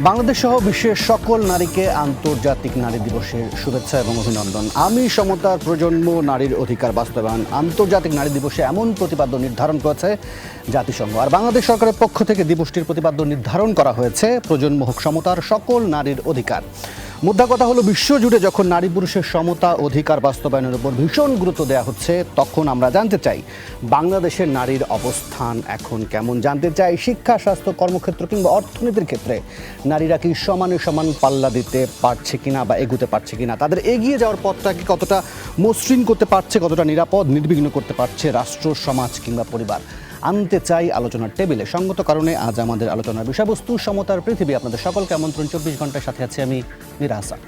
বাংলাদেশ সহ বিশ্বের সকল নারীকে আন্তর্জাতিক নারী দিবসের শুভেচ্ছা এবং অভিনন্দন। আমি সমতার প্রজন্ম নারীর অধিকার বাস্তবায়ন আন্তর্জাতিক নারী দিবসে এমন প্রতিপাদ্য নির্ধারণ করেছে জাতিসংঘ। আর বাংলাদেশ সরকারের পক্ষ থেকে দিবসটির প্রতিপাদ্য নির্ধারণ করা হয়েছে প্রজন্ম হোক সমতার সকল নারীর অধিকার। মুদ্রা কথা হলো, বিশ্বজুড়ে যখন নারী পুরুষের সমতা অধিকার বাস্তবায়নের উপর ভীষণ গুরুত্ব দেওয়া হচ্ছে, তখন আমরা জানতে চাই বাংলাদেশের নারীর অবস্থান এখন কেমন। জানতে চাই শিক্ষা, স্বাস্থ্য, কর্মক্ষেত্র কিংবা অর্থনীতির ক্ষেত্রে নারীরা কি সমানে সমান পাল্লা দিতে পারছে কিনা বা এগুতে পারছে কিনা, তাদের এগিয়ে যাওয়ার পথটাকে কতটা মসৃণ করতে পারছে, কতটা নিরাপদ নির্বিঘ্ন করতে পারছে রাষ্ট্র, সমাজ কিংবা পরিবার। আনতে চাই আলোচনার টেবিলে। সঙ্গত কারণে আজ আমাদের আলোচনার বিষয়বস্তু সমতার পৃথিবী। আপনাদের সকলকে আমন্ত্রণ। 24 ঘন্টার সাথে আছি আমি মীরা হাসান।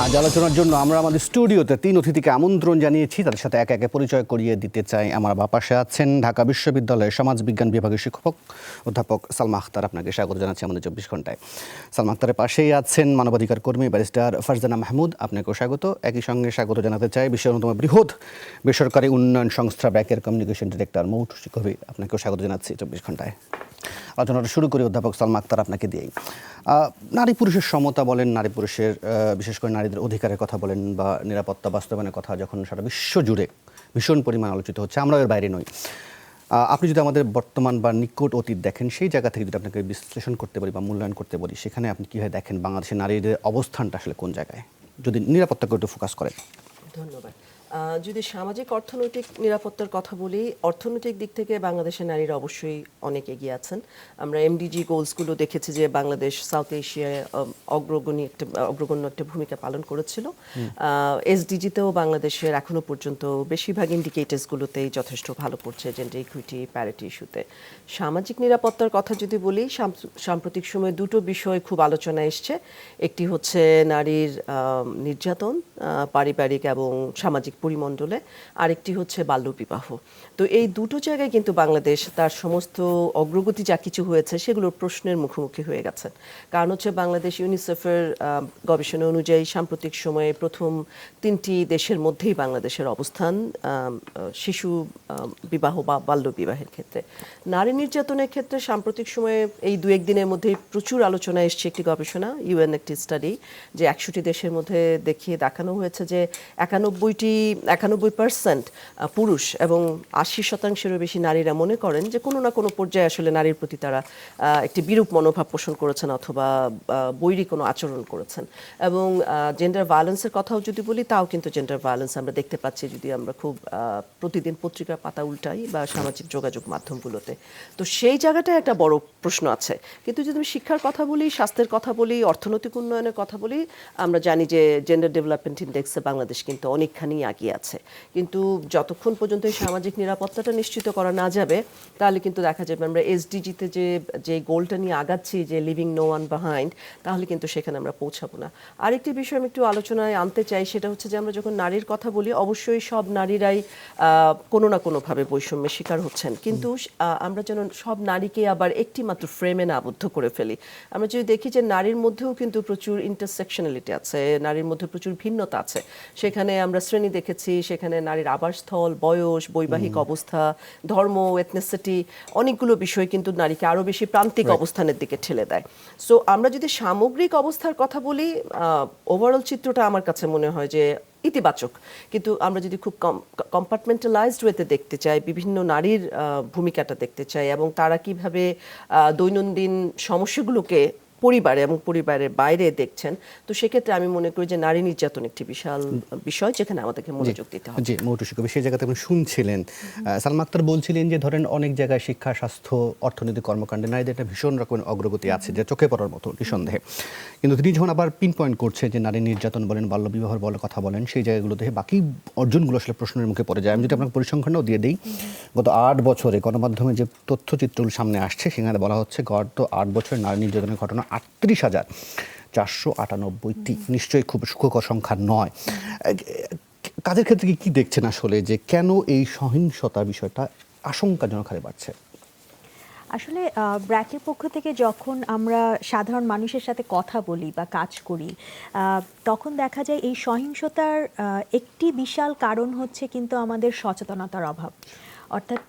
আজ আলোচনার জন্য আমরা আমাদের স্টুডিওতে 3 অতিথিকে আমন্ত্রণ জানিয়েছি। তাদের সাথে একে একে পরিচয় করিয়ে দিতে চাই। আমার বাপাশে আছেন ঢাকা বিশ্ববিদ্যালয়ের সমাজবিজ্ঞান বিভাগের শিক্ষক অধ্যাপক সালমা আখতার। আপনাকে স্বাগত জানাচ্ছি আমাদের 24 ঘন্টায়। সালমা আখতারের পাশেই আছেন মানবাধিকার কর্মী ব্যারিস্টার ফারজানা মাহমুদ। আপনাকেও স্বাগত। একই সঙ্গে স্বাগত জানাতে চাই বিশ্বের অন্যতম বৃহৎ বেসরকারি উন্নয়ন সংস্থা ব্র্যাকের কমিউনিকেশন ডিরেক্টর মৌটুসী কবির। আপনাকেও স্বাগত জানাচ্ছি 24 ঘন্টায়। আলোচনাটা শুরু করি অধ্যাপক সালমা আখতার আপনাকে দিয়েই। নারী পুরুষের সমতা বলেন, নারী পুরুষের বিশেষ করে নারীদের অধিকারের কথা বলেন বা নিরাপত্তা বাস্তবায়নের কথা যখন সারা বিশ্ব জুড়ে ভীষণ পরিমাণ আলোচিত হচ্ছে, আমরা এর বাইরে নই। আপনি যদি আমাদের বর্তমান বা নিকট অতীত দেখেন, সেই জায়গা থেকে যদি আপনাকে বিশ্লেষণ করতে বলি বা মূল্যায়ন করতে বলি, সেখানে আপনি কীভাবে দেখেন বাংলাদেশের নারীদের অবস্থানটা আসলে কোন জায়গায়, যদি নিরাপত্তাকে একটু ফোকাস করেন? ধন্যবাদ। যদি সামাজিক অর্থনৈতিক নিরাপত্তার কথা বলি, অর্থনৈতিক দিক থেকে বাংলাদেশের নারীরা অবশ্যই অনেক এগিয়ে আছেন। আমরা এমডিজি গোলসগুলো দেখেছি যে বাংলাদেশ সাউথ এশিয়ায় অগ্রগণ্য একটা ভূমিকা পালন করেছিল। এসডিজিতেও বাংলাদেশের এখনো পর্যন্ত বেশিরভাগ ইন্ডিকেটার্সগুলোতেই যথেষ্ট ভালো করছে, জেন্ডার ইকুইটি, প্যারিটি ইস্যুতে। সামাজিক নিরাপত্তার কথা যদি বলি, সাম্প্রতিক সময়ে দুটো বিষয় খুব আলোচনায় এসছে। একটি হচ্ছে নারীর নির্যাতন পারিবারিক এবং সামাজিক পরিমণ্ডলে, আরেকটি হচ্ছে বাল্যবিবাহ। তো এই দুটো জায়গায় কিন্তু বাংলাদেশ তার সমস্ত অগ্রগতি যা কিছু হয়েছে সেগুলোর প্রশ্নের মুখোমুখি হয়ে গেছে। কারণ হচ্ছে বাংলাদেশ ইউনিসেফের গবেষণা অনুযায়ী সাম্প্রতিক সময়ে প্রথম 3টি দেশের মধ্যেই বাংলাদেশের অবস্থান শিশু বিবাহ বা বাল্যবিবাহের ক্ষেত্রে। নারী নির্যাতনের ক্ষেত্রে সাম্প্রতিক সময়ে এই 2-1 দিনের মধ্যেই প্রচুর আলোচনা এসছে একটি গবেষণা, ইউএন একটি স্টাডি, যে 100টি দেশের মধ্যে দেখানো হয়েছে যে 91% পুরুষ এবং 80%-এরও বেশি নারীরা মনে করেন যে কোনো না কোনো পর্যায়ে আসলে নারীর প্রতি তারা একটি বিরূপ মনোভাব পোষণ করেছেন অথবা বৈরী কোনো আচরণ করেছেন। এবং জেন্ডার ভায়োলেন্সের কথাও যদি বলি, তাও কিন্তু জেন্ডার ভায়োলেন্স আমরা দেখতে পাচ্ছি যদি আমরা খুব প্রতিদিন পত্রিকার পাতা উল্টাই বা সামাজিক যোগাযোগ মাধ্যমগুলোতে। তো সেই জায়গাটায় একটা বড় প্রশ্ন আছে। কিন্তু যদি আমি শিক্ষার কথা বলি, স্বাস্থ্যের কথা বলি, অর্থনৈতিক উন্নয়নের কথা বলি, আমরা জানি যে জেন্ডার ডেভেলপমেন্ট ইন্ডেক্সে বাংলাদেশ কিন্তু অনেকখানি এগিয়ে আছে। কিন্তু যতক্ষণ পর্যন্ত এই সামাজিক নিরাপত্তাটা নিশ্চিত করা না যাবে, তাহলে কিন্তু দেখা যাবে আমরা এসডিজিতে যে গোলটা নিয়ে আগাচ্ছি, যে লিভিং নো ওয়ান বিহাইন্ড, তাহলে কিন্তু সেখানে আমরা পৌঁছাবো না। আরেকটি বিষয় আমি একটু আলোচনায় আনতে চাই, সেটা হচ্ছে যে আমরা যখন নারীর কথা বলি, অবশ্যই সব নারীরাই কোনো না কোনোভাবে বৈষম্যের শিকার হচ্ছেন। কিন্তু আমরা যেন সব নারীকে আবার একটি মাত্র ফ্রেমে না আবদ্ধ করে ফেলি। আমরা যদি দেখি যে নারীর মধ্যেও কিন্তু প্রচুর ইন্টারসেকশনালিটি আছে, নারীর মধ্যে প্রচুর ভিন্নতা আছে। সেখানে আমরা শ্রেণী দেখেছি, সেখানে নারীর আবাসস্থল, বয়স, বৈবাহিক অবস্থা, ধর্ম, এথনিসিটি, অনেকগুলো বিষয় কিন্তু নারীকে আরও বেশি প্রান্তিক অবস্থানের দিকে ঠেলে দেয়। সো আমরা যদি সামগ্রিক অবস্থার কথা বলি, ওভারঅল চিত্রটা আমার কাছে মনে হয় যে ইতিবাচক। কিন্তু আমরা যদি খুব কম্পার্টমেন্টালাইজড ওয়েতে দেখতে চাই, বিভিন্ন নারীর ভূমিকাটা দেখতে চাই এবং তারা কিভাবে দৈনন্দিন সমস্যাগুলোকে পরিবারে এবং পরিবারের বাইরে দেখছেন, তো সেক্ষেত্রে আমি মনে করি যে নারী নির্যাতন একটি বিশাল বিষয় যেখানে আমাদেরকে মনোযোগ দিতে হবে। জি, মৌটুসী কবির, সেই জায়গাতে আপনি শুনছিলেন সালমা আখতার বলছিলেন যে ধরেন অনেক জায়গায় শিক্ষা, স্বাস্থ্য, অর্থনৈতিক কর্মকাণ্ডে নারীদের একটা ভীষণ রকমের অগ্রগতি আছে, যে চোখে পড়ার মতো নিঃসন্দেহে। কিন্তু তিনি যখন আবার পিন পয়েন্ট করছে যে নারী নির্যাতন বলেন, বাল্যবিবাহের কথা বলেন, সেই জায়গাগুলোতে বাকি অর্জনগুলো আসলে প্রশ্নের মুখে পড়ে যায়। আমি যদি আপনাকে পরিসংখ্যানও দিয়ে দিই, গত 8 বছরে গণমাধ্যমে যে তথ্যচিত্রগুলো সামনে আসছে, সেখানে বলা হচ্ছে গত 8 বছরে নারী নির্যাতনের ঘটনা 38,000 498টি, নিশ্চয়ই খুব সুখকর সংখ্যা নয়। কাজের ক্ষেত্রে কি দেখছেন আসলে যে কেন এই সহিংসতা বিষয়টা আশঙ্কাজনক হারে বাড়ছে? আসলে ব্র্যাকের পক্ষ থেকে যখন আমরা সাধারণ মানুষের সাথে কথা বলি বা কাজ করি, তখন দেখা যায় এই সহিংসতার একটি বিশাল কারণ হচ্ছে কিন্তু আমাদের সচেতনতার অভাব। অর্থাৎ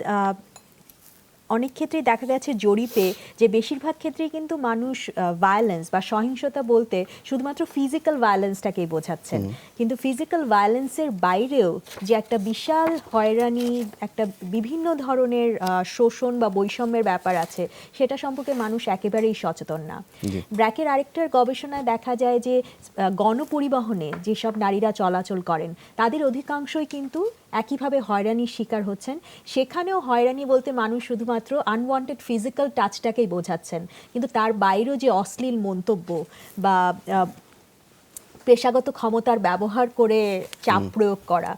অনেক ক্ষেত্রেই দেখা গেছে জরিপে যে বেশিরভাগ ক্ষেত্রেই কিন্তু মানুষ ভায়োলেন্স বা সহিংসতা বলতে শুধুমাত্র ফিজিক্যাল ভায়োলেন্সটাকেই বোঝাচ্ছেন, কিন্তু ফিজিক্যাল ভায়োলেন্সের বাইরেও যে একটা বিশাল হয়রানি, একটা বিভিন্ন ধরনের শোষণ বা বৈষম্যের ব্যাপার আছে, সেটা সম্পর্কে মানুষ একেবারেই সচেতন না। ব্র্যাকের আরেকটার গবেষণায় দেখা যায় যে গণপরিবহনে যেসব নারীরা চলাচল করেন তাদের অধিকাংশই কিন্তু একইভাবে হয়রানির শিকার হচ্ছেন। সেখানেও হয়রানি বলতে মানুষ শুধুমাত্র আনওয়ান্টেড ফিজিক্যাল টাচটাকেই বোঝাচ্ছেন, কিন্তু তার বাইরেও যে অশ্লীল মন্তব্য বা পেশাগত ক্ষমতার ব্যবহার করে চাপ প্রয়োগ করা,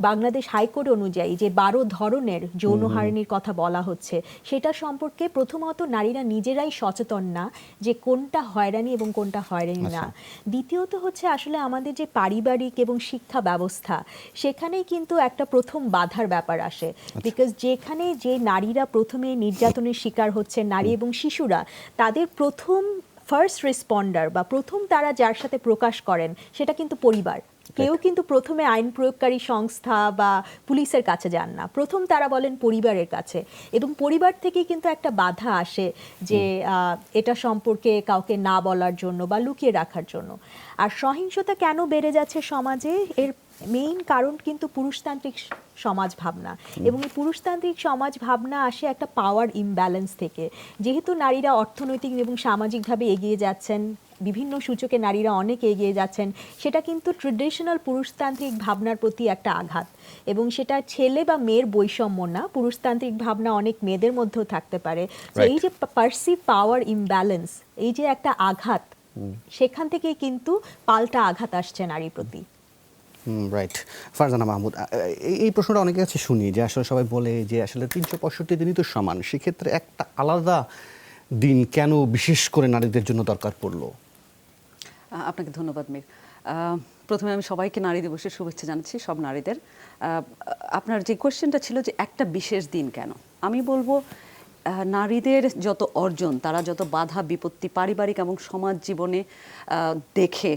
বাংলাদেশ হাইকোর্ট অনুযায়ী যে 12 ধরনের যৌন হয়রানির কথা বলা হচ্ছে, সেটা সম্পর্কে প্রথমত নারীরা নিজেরাই সচেতন না যে কোনটা হয়রানি এবং কোনটা হয়রানি না। দ্বিতীয়ত হচ্ছে আসলে আমাদের যে পারিবারিক এবং শিক্ষা ব্যবস্থা, সেখানেই কিন্তু একটা প্রথম বাধার ব্যাপার আসে। বিকজ যেখানে যে নারীরা প্রথমে নির্যাতনের শিকার হচ্ছে, নারী এবং শিশুরা, তাদের প্রথম ফার্স্ট রেসপন্ডার বা প্রথম তারা যার সাথে প্রকাশ করেন সেটা কিন্তু পরিবার। কেউ কিন্তু প্রথমে আইন প্রয়োগকারী সংস্থা বা পুলিশের কাছে যান না, প্রথম তারা বলেন পরিবারের কাছে, এবং পরিবার থেকেই কিন্তু একটা বাধা আসে যে এটা সম্পর্কে কাউকে না বলার জন্য বা লুকিয়ে রাখার জন্য। আর সহিংসতা কেন বেড়ে যাচ্ছে সমাজে, এর মেইন কারণ কিন্তু পুরুষতান্ত্রিক সমাজ ভাবনা, এবং এই পুরুষতান্ত্রিক সমাজ ভাবনা আসে একটা পাওয়ার ইমব্যালেন্স থেকে। যেহেতু নারীরা অর্থনৈতিক এবং সামাজিকভাবে এগিয়ে যাচ্ছেন, বিভিন্ন সূচকে নারীরা অনেক এগিয়ে যাচ্ছেন, সেটা কিন্তু ট্রেডিশনাল পুরুষতান্ত্রিক ভাবনার প্রতি একটা আঘাত, এবং সেটা ছেলে বা মেয়ের বৈষম্য না, পুরুষতান্ত্রিক ভাবনা অনেক মেয়েদের মধ্যেও থাকতে পারে। তো এই যে পারসিভ পাওয়ার ইমব্যালেন্স, এই যে একটা আঘাত, সেখান থেকেই কিন্তু পাল্টা আঘাত আসছে নারীর প্রতি। রাইট। ফারজানা মাহমুদ, এই প্রশ্নটা অনেকের কাছে শুনি যে আসলে সবাই বলে যে আসলে 365 দিনই তো সমান, সেক্ষেত্রে একটা আলাদা দিন কেন বিশেষ করে নারীদের জন্য দরকার পড়লো? আপনাকে ধন্যবাদ মীর। প্রথমে আমি সবাইকে নারী দিবসের শুভেচ্ছা জানাচ্ছি, সব নারীদের। আপনার যে কোয়েশ্চেনটা ছিল যে একটা বিশেষ দিন কেন, আমি বলবো নারীদের যত অর্জন, তারা যত বাধা বিপত্তি পারিবারিক এবং সমাজ জীবনে দেখে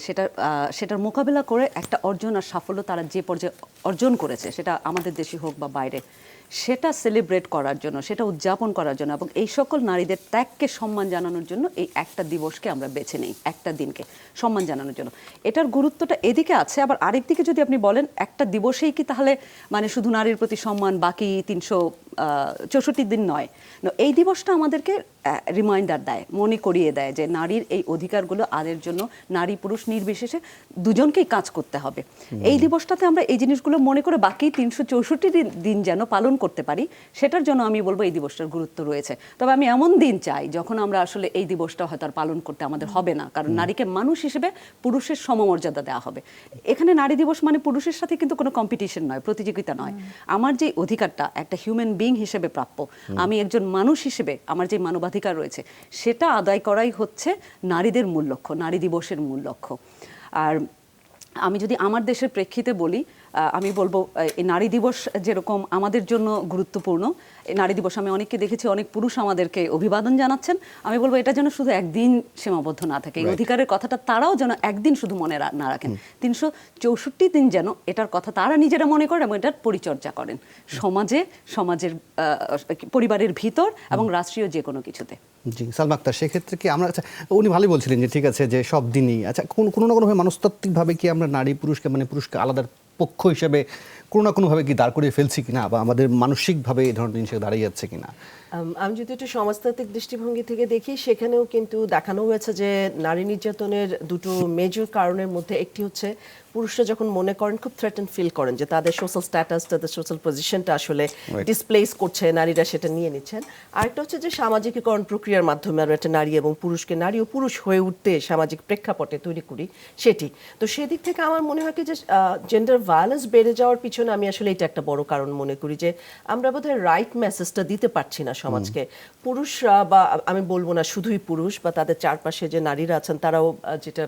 সেটার মোকাবেলা করে একটা অর্জন আর সাফল্য তারা যে পর্যায়ে অর্জন করেছে, সেটা আমাদের দেশে হোক বা বাইরে, সেটা সেলিব্রেট করার জন্য, সেটা উদযাপন করার জন্য এবং এই সকল নারীদের ত্যাগকে সম্মান জানানোর জন্য এই একটা দিবসকে আমরা বেছে নিই, একটা দিনকে সম্মান জানানোর জন্য। এটার গুরুত্বটা এদিকে আছে, আবার আরেক দিকে যদি আপনি বলেন একটা দিবসেই কি তাহলে মানে শুধু নারীর প্রতি সম্মান, বাকি 364 দিন নয়। এই দিবসটা আমাদেরকে রিমাইন্ডার দেয়, মনে করিয়ে দেয় যে নারীর এই অধিকারগুলো আদের জন্য নারী পুরুষ নির্বিশেষে দুজনকেই কাজ করতে হবে। এই দিবসটাতে আমরা এই জিনিসগুলো মনে করে বাকি 364 দিন যেন পালন করতে পারি, সেটার জন্য আমি বলবো এই দিবসটার গুরুত্ব রয়েছে। তবে আমি এমন দিন চাই যখন আমরা আসলে এই দিবসটা হয়তো আর পালন করতে আমাদের হবে না, কারণ নারীকে মানুষ হিসেবে পুরুষের সমমর্যাদা দেওয়া হবে। এখানে নারী দিবস মানে পুরুষের সাথে কিন্তু কোনো কম্পিটিশন নয়, প্রতিযোগিতা নয়। আমার যে অধিকারটা একটা হিউম্যান বিং হিসেবে প্রাপ্য, আমি একজন মানুষ হিসেবে আমার যে মানবাধিকার রয়েছে, সেটা আদায় করাই হচ্ছে নারীদের মূল লক্ষ্য, নারী দিবসের মূল লক্ষ্য। আর আমি যদি আমার দেশের প্রেক্ষিতে বলি, আমি বলবো এই নারী দিবস যেরকম আমাদের জন্য গুরুত্বপূর্ণ, এই নারী দিবস আমি অনেককে দেখেছি, অনেক পুরুষ আমাদেরকে অভিবাদন জানাচ্ছেন। আমি বলবো এটা যেন শুধু একদিন সীমাবদ্ধ না থাকে, এই অধিকারের কথাটা তারাও যেন একদিন শুধু মনে না রাখেন, 364 দিন যেন এটার কথা তারা নিজেরা মনে করেন এবং এটার পরিচর্যা করেন সমাজের পরিবারের ভিতর এবং রাষ্ট্রীয় যে কোনো কিছুতে। জি, সালমা আক্তার, সেক্ষেত্রে কি আমরা, আচ্ছা উনি ভালোই বলছিলেন যে ঠিক আছে যে সব দিনই, আচ্ছা কোনো না কোনোভাবে মনস্তাত্ত্বিকভাবে কি আমরা নারী পুরুষকে পুরুষকে আলাদা পক্ষ হিসেবে কোনো না কোনোভাবে কি দাঁড় করিয়ে ফেলছি কিনা, বা আমাদের মানসিকভাবে এই ধরনের জিনিস দাঁড়িয়ে যাচ্ছে কিনা? আমি যদি একটু সমাজতাত্ত্বিক দৃষ্টিভঙ্গি থেকে দেখি, সেখানেও কিন্তু দেখানো হয়েছে যে নারী নির্যাতনের দুটো মেজর কারণের মধ্যে একটি হচ্ছে পুরুষরা যখন মনে করেন খুব থ্রেটেন ফিল করেন যে তাদের সোশ্যাল স্ট্যাটাস, তাদের সোশ্যাল পজিশনটা আসলে ডিসপ্লেস করছে, নারীরা সেটা নিয়ে নিচ্ছেন। আরেকটা হচ্ছে যে সামাজিকীকরণ প্রক্রিয়ার মাধ্যমে আমরা একটা নারী এবং পুরুষকে, নারী ও পুরুষ হয়ে উঠতে সামাজিক প্রেক্ষাপটে তৈরি করি সেটি। তো সেদিক থেকে আমার মনে হয় কি যে জেন্ডার ভায়োলেন্স বেড়ে যাওয়ার পিছনে আমি আসলে এটা একটা বড় কারণ মনে করি, যে আমরা বোধহয় রাইট মেসেজটা দিতে পারছি না সমাজকে। পুরুষরা, বা আমি বলবো না শুধুই পুরুষ, বা তাদের চারপাশে যে নারীরা আছেন তারাও, যেটা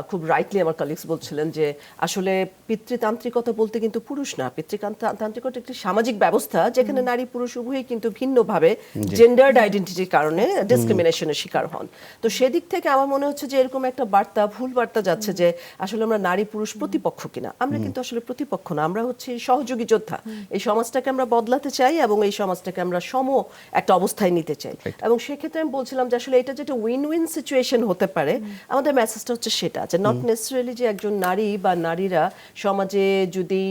খুব রাইটলি আমার কলিগস বলছিলেন যে আসলে পিতৃতান্ত্রিকতা বলতে কিন্তু পুরুষ না, পিতৃতান্ত্রিকতা একটি সামাজিক ব্যবস্থা যেখানে নারী পুরুষ উভয়ই কিন্তু ভিন্নভাবে জেন্ডার্ড আইডেন্টিটির কারণে ডিসক্রিমিনেশনের শিকার হন। তো সেদিক থেকে আমার মনে হচ্ছে যে এরকম একটা বার্তা, ভুল বার্তা যাচ্ছে যে আসলে আমরা নারী পুরুষ প্রতিপক্ষ কিনা। আমরা কিন্তু আসলে প্রতিপক্ষ না, আমরা হচ্ছে সহযোগী যোদ্ধা। এই সমাজটাকে আমরা বদলাতে চাই এবং এই সমাজটাকে আমরা সম একটা অবস্থায় নিতে চাই। এবং সেক্ষেত্রে আমি বলছিলাম যে আসলে এটা যেটা উইন উইন সিচুয়েশন হতে পারে, আমাদের মেসেজটা হচ্ছে সেটা যে নট নেসেসারিলি যে একজন নারী বা নারীরা সমাজে যদি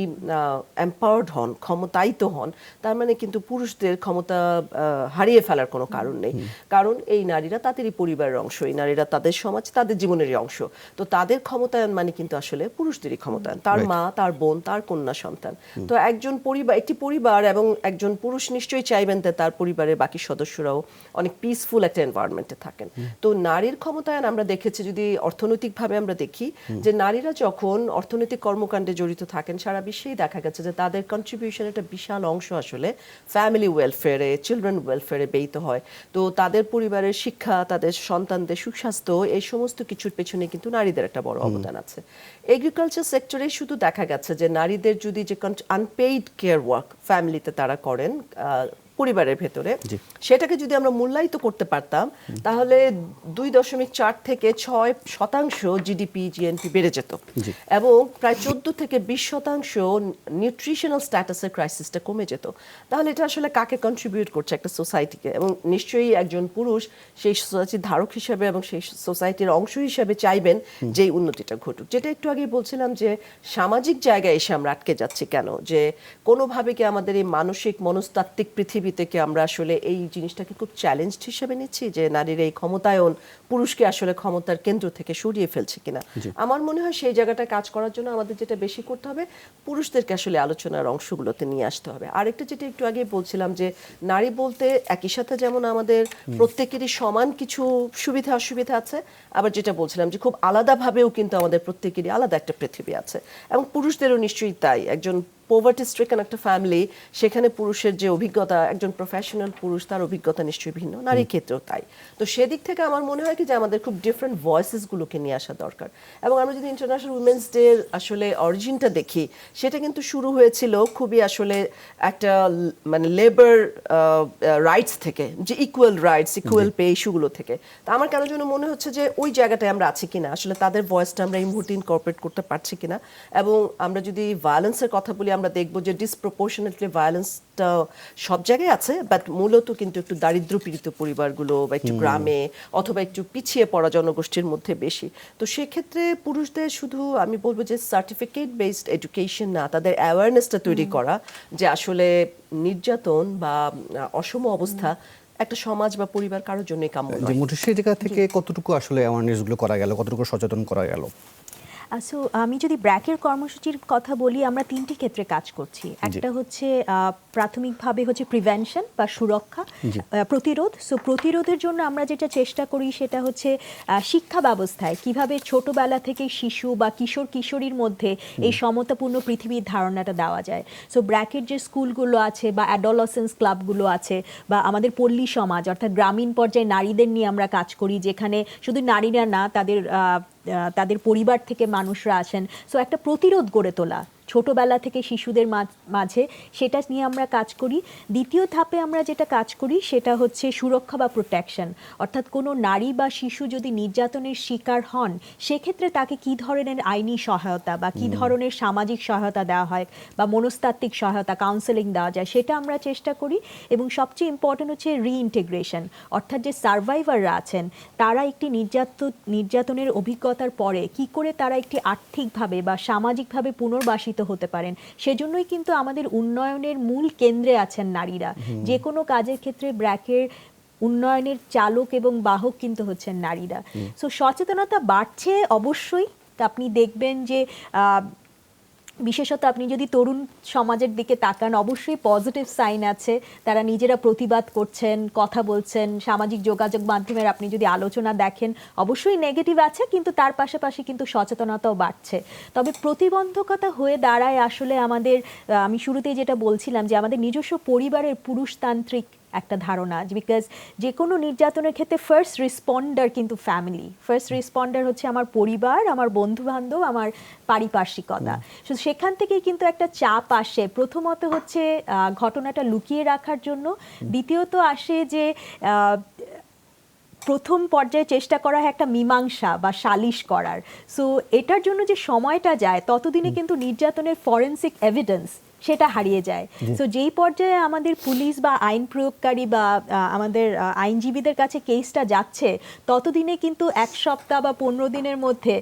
এম্পাওয়ার্ড হন, ক্ষমতায়িত হন, তার মানে কিন্তু পুরুষদের ক্ষমতা হারিয়ে ফেলার কোনো কারণ নেই। কারণ এই নারীরা তাদেরই পরিবারের অংশ, এই নারীরা তাদের সমাজ, তাদের জীবনেরই অংশ। তো তাদের ক্ষমতায়ন মানে কিন্তু আসলে পুরুষদেরই ক্ষমতায়ন, তার মা, তার বোন, তার কন্যা সন্তান। তো একজন পরিবার, একটি পরিবার এবং একজন পুরুষ নিশ্চয়ই চাইবেন যে তার পরিবারের বাকি সদস্যরাও অনেক পিসফুল একটা এনভায়রনমেন্টে থাকেন। তো নারীর ক্ষমতায়ন আমরা দেখেছি, যদি অর্থনৈতিকভাবে আমরা দেখি যে নারীরা যখন অর্থনৈতিক কর্মকাণ্ডে জড়িত থাকেন, সারা বিশ্বেই দেখা গেছে যে তাদের কন্ট্রিবিউশন একটা বিশাল অংশ আসলে ফ্যামিলি ওয়েলফেয়ারে, চিলড্রেন ওয়েলফেয়ারে ব্যয়িত হয়। তো তাদের পরিবারের শিক্ষা, তাদের সন্তানদের সুস্বাস্থ্য, এই সমস্ত কিছুর পেছনে কিন্তু নারীদের একটা বড় অবদান আছে। এগ্রিকালচার সেক্টরে শুধু দেখা গেছে যে নারীদের যদি যে আনপেইড কেয়ার ওয়ার্ক ফ্যামিলিতে তারা করেন পরিবারের ভেতরে, সেটাকে যদি আমরা মূল্যায়িত করতে পারতাম তাহলে 2.4 থেকে 6% জিডিপি জিএনপি বেড়ে যেত এবং প্রায় 14 থেকে 20% নিউট্রিশনাল স্ট্যাটাসের ক্রাইসিসটা কমে যেত। তাহলে এটা আসলে কাকে কন্ট্রিবিউট করছে? একটা সোসাইটিকে। এবং নিশ্চয়ই একজন পুরুষ সেই সোসাইটির ধারক হিসেবে এবং সেই সোসাইটির অংশ হিসেবে চাইবেন যে এই উন্নতিটা ঘটুক। যেটা একটু আগে বলছিলাম যে সামাজিক জায়গায় এসে আমরা আটকে যাচ্ছি কেন, যে কোনোভাবে কি আমাদের এই মানসিক মনস্তাত্ত্বিক পৃথিবী থেকে আমরা আসলে এই জিনিসটাকে খুব চ্যালেঞ্জড হিসেবে নিচ্ছি যে নারীর এই ক্ষমতায়ন পুরুষকে আসলে ক্ষমতার কেন্দ্র থেকে সরিয়ে ফেলছে কিনা। আমার মনে হয় সেই জায়গাটা কাজ করার জন্য আমাদের যেটা বেশি করতে হবে, পুরুষদেরকে আসলে আলোচনার অংশগুলোতে নিয়ে আসতে হবে। আরেকটা যেটা একটু আগে বলছিলাম যে নারী বলতে একই সাথে যেমন আমাদের প্রত্যেকেরই সমান কিছু সুবিধা অসুবিধা আছে, আবার যেটা বলছিলাম যে খুব আলাদাভাবেও কিন্তু আমাদের প্রত্যেকেরই আলাদা একটা পৃথিবী আছে এবং পুরুষদেরও নিশ্চয়ই তাই। একজন পোভার্টি স্ট্রিকেন একটা ফ্যামিলি, সেখানে পুরুষের যে অভিজ্ঞতা, একজন প্রফেশনাল পুরুষ তার অভিজ্ঞতা নিশ্চয়ই ভিন্ন, নারীর ক্ষেত্রেও তাই। তো সেদিক থেকে আমার মনে হয় কি যে আমাদের খুব ডিফারেন্ট ভয়েসেসগুলোকে নিয়ে আসা দরকার। এবং আমরা যদি ইন্টারন্যাশনাল উইমেন্স ডে আসলে অরিজিনটা দেখি, সেটা কিন্তু শুরু হয়েছিল খুবই আসলে একটা মানে লেবার রাইটস থেকে, যে ইকুয়াল রাইটস, ইকুয়াল পে ইস্যুগুলো থেকে। তো আমার কেন যেন মনে হচ্ছে যে ওই জায়গাটায় আমরা আছি কিনা, আসলে তাদের ভয়েসটা আমরা এই মুহূর্তে ইনকর্পোরেট করতে পারছি কিনা। এবং আমরা যদি ভায়োলেন্সের কথা বলি, আমরা দেখব যে ডিসপ্রপোর্শনেটলি ভায়োলেন্সটা সব জায়গায় আছে, বাট মূলত কিন্তু একটু দারিদ্র পীড়িত পরিবারগুলো বা একটু গ্রামে অথবা একটু পিছিয়ে পড়া জনগোষ্ঠীর মধ্যে বেশি। তো সেক্ষেত্রে পুরুষদের শুধু আমি বলবো যে সার্টিফিকেট বেসড এডুকেশন না, তাদের অ্যাওয়ারনেসটা তৈরি করা যে আসলে নির্যাতন বা অসম অবস্থা একটা সমাজ বা পরিবার কারোর জন্যই কাম্য নয়। সেই জায়গা থেকে কতটুকু আসলে অ্যাওয়ারনেসগুলো করা গেল, কতটুকু সচেতন করা গেল? সো আমি যদি ব্র্যাকের কর্মসূচির কথা বলি, আমরা তিনটি ক্ষেত্রে কাজ করছি। একটা হচ্ছে প্রাথমিকভাবে হচ্ছে প্রিভেনশন বা সুরক্ষা, প্রতিরোধ। সো প্রতিরোধের জন্য আমরা যেটা চেষ্টা করি সেটা হচ্ছে শিক্ষা ব্যবস্থায় কিভাবে ছোটবেলা থেকে শিশু বা কিশোর কিশোরীর মধ্যে এই সমতাপূর্ণ পৃথিবীর ধারণাটা দেওয়া যায়। সো ব্র্যাকের যে স্কুলগুলো আছে বা অ্যাডোলসেন্স ক্লাবগুলো আছে বা আমাদের পল্লী সমাজ অর্থাৎ গ্রামীণ পর্যায়ে নারীদের নিয়ে আমরা কাজ করি, যেখানে শুধু নারীরা না, তাদের পরিবার থেকে মানুষরা আসেন। সো একটা প্রতিরোধ গড়ে তোলা ছোটবেলা থেকে শিশুদের মাঝে, সেটা নিয়ে আমরা কাজ করি। দ্বিতীয় ধাপে আমরা যেটা কাজ করি সেটা হচ্ছে সুরক্ষা বা প্রোটেকশন, অর্থাৎ কোনো নারী বা শিশু যদি নির্যাতনের শিকার হন, সেক্ষেত্রে তাকে কী ধরনের আইনি সহায়তা বা কী ধরনের সামাজিক সহায়তা দেওয়া হয় বা মনস্তাত্ত্বিক সহায়তা, কাউন্সেলিং দেওয়া যায়, সেটা আমরা চেষ্টা করি। এবং সবচেয়ে ইম্পর্টেন্ট হচ্ছে রিইন্টিগ্রেশন, অর্থাৎ যে সার্ভাইভাররা আছেন তারা একটি নির্যাতনের অভিজ্ঞতার পরে কি করে তারা একটি আর্থিকভাবে বা সামাজিকভাবে পুনর্বাসিত হতে পারেন। সেজন্যই কিন্তু আমাদের উন্নয়নের মূল কেন্দ্রে আছেন নারীরা। যে কোনো কাজের ক্ষেত্রে ব্র্যাকের উন্নয়নের চালক এবং বাহক কিন্তু হচ্ছেন নারীরা। সো সচেতনতা বাড়ছে অবশ্যই, তা আপনি দেখবেন যে বিশেষত আপনি যদি তরুণ সমাজের দিকে তাকান, অবশ্যই পজিটিভ সাইন আছে। তারা নিজেরা প্রতিবাদ করছেন, কথা বলছেন, সামাজিক যোগাযোগ মাধ্যমের আপনি যদি আলোচনা দেখেন, অবশ্যই নেগেটিভ আছে, কিন্তু তার পাশাপাশি কিন্তু সচেতনতাও বাড়ছে। তবে প্রতিবন্ধকতা হয়ে দাঁড়ায় আসলে আমাদের, আমি শুরুতেই যেটা বলছিলাম, যে আমাদের নিজস্ব পরিবারের পুরুষতান্ত্রিক একটা ধারণা, বিকজ যে কোনো নির্যাতনের ক্ষেত্রে ফার্স্ট রেসপন্ডার কিন্তু ফ্যামিলি, ফার্স্ট রেসপন্ডার হচ্ছে আমার পরিবার, আমার বন্ধু বান্ধব, আমার পারিপার্শ্বিকতা। সেখান থেকেই কিন্তু একটা চাপ আসে, প্রথমত হচ্ছে ঘটনাটা লুকিয়ে রাখার জন্য, দ্বিতীয়ত আসে যে প্রথম পর্যায়ে চেষ্টা করা হয় একটা মীমাংসা বা সালিশ করার। সো এটার জন্য যে সময়টা যায়, ততদিনে কিন্তু নির্যাতনের ফরেনসিক এভিডেন্স সেটা হারিয়ে যায়। সো যেই পর্যায়ে আমাদের পুলিশ বা আইন প্রয়োগকারী বা আমাদের আইনজীবীদের কাছে কেসটা যাচ্ছে, ততদিনে কিন্তু 1 সপ্তাহ বা 15 দিনের মধ্যে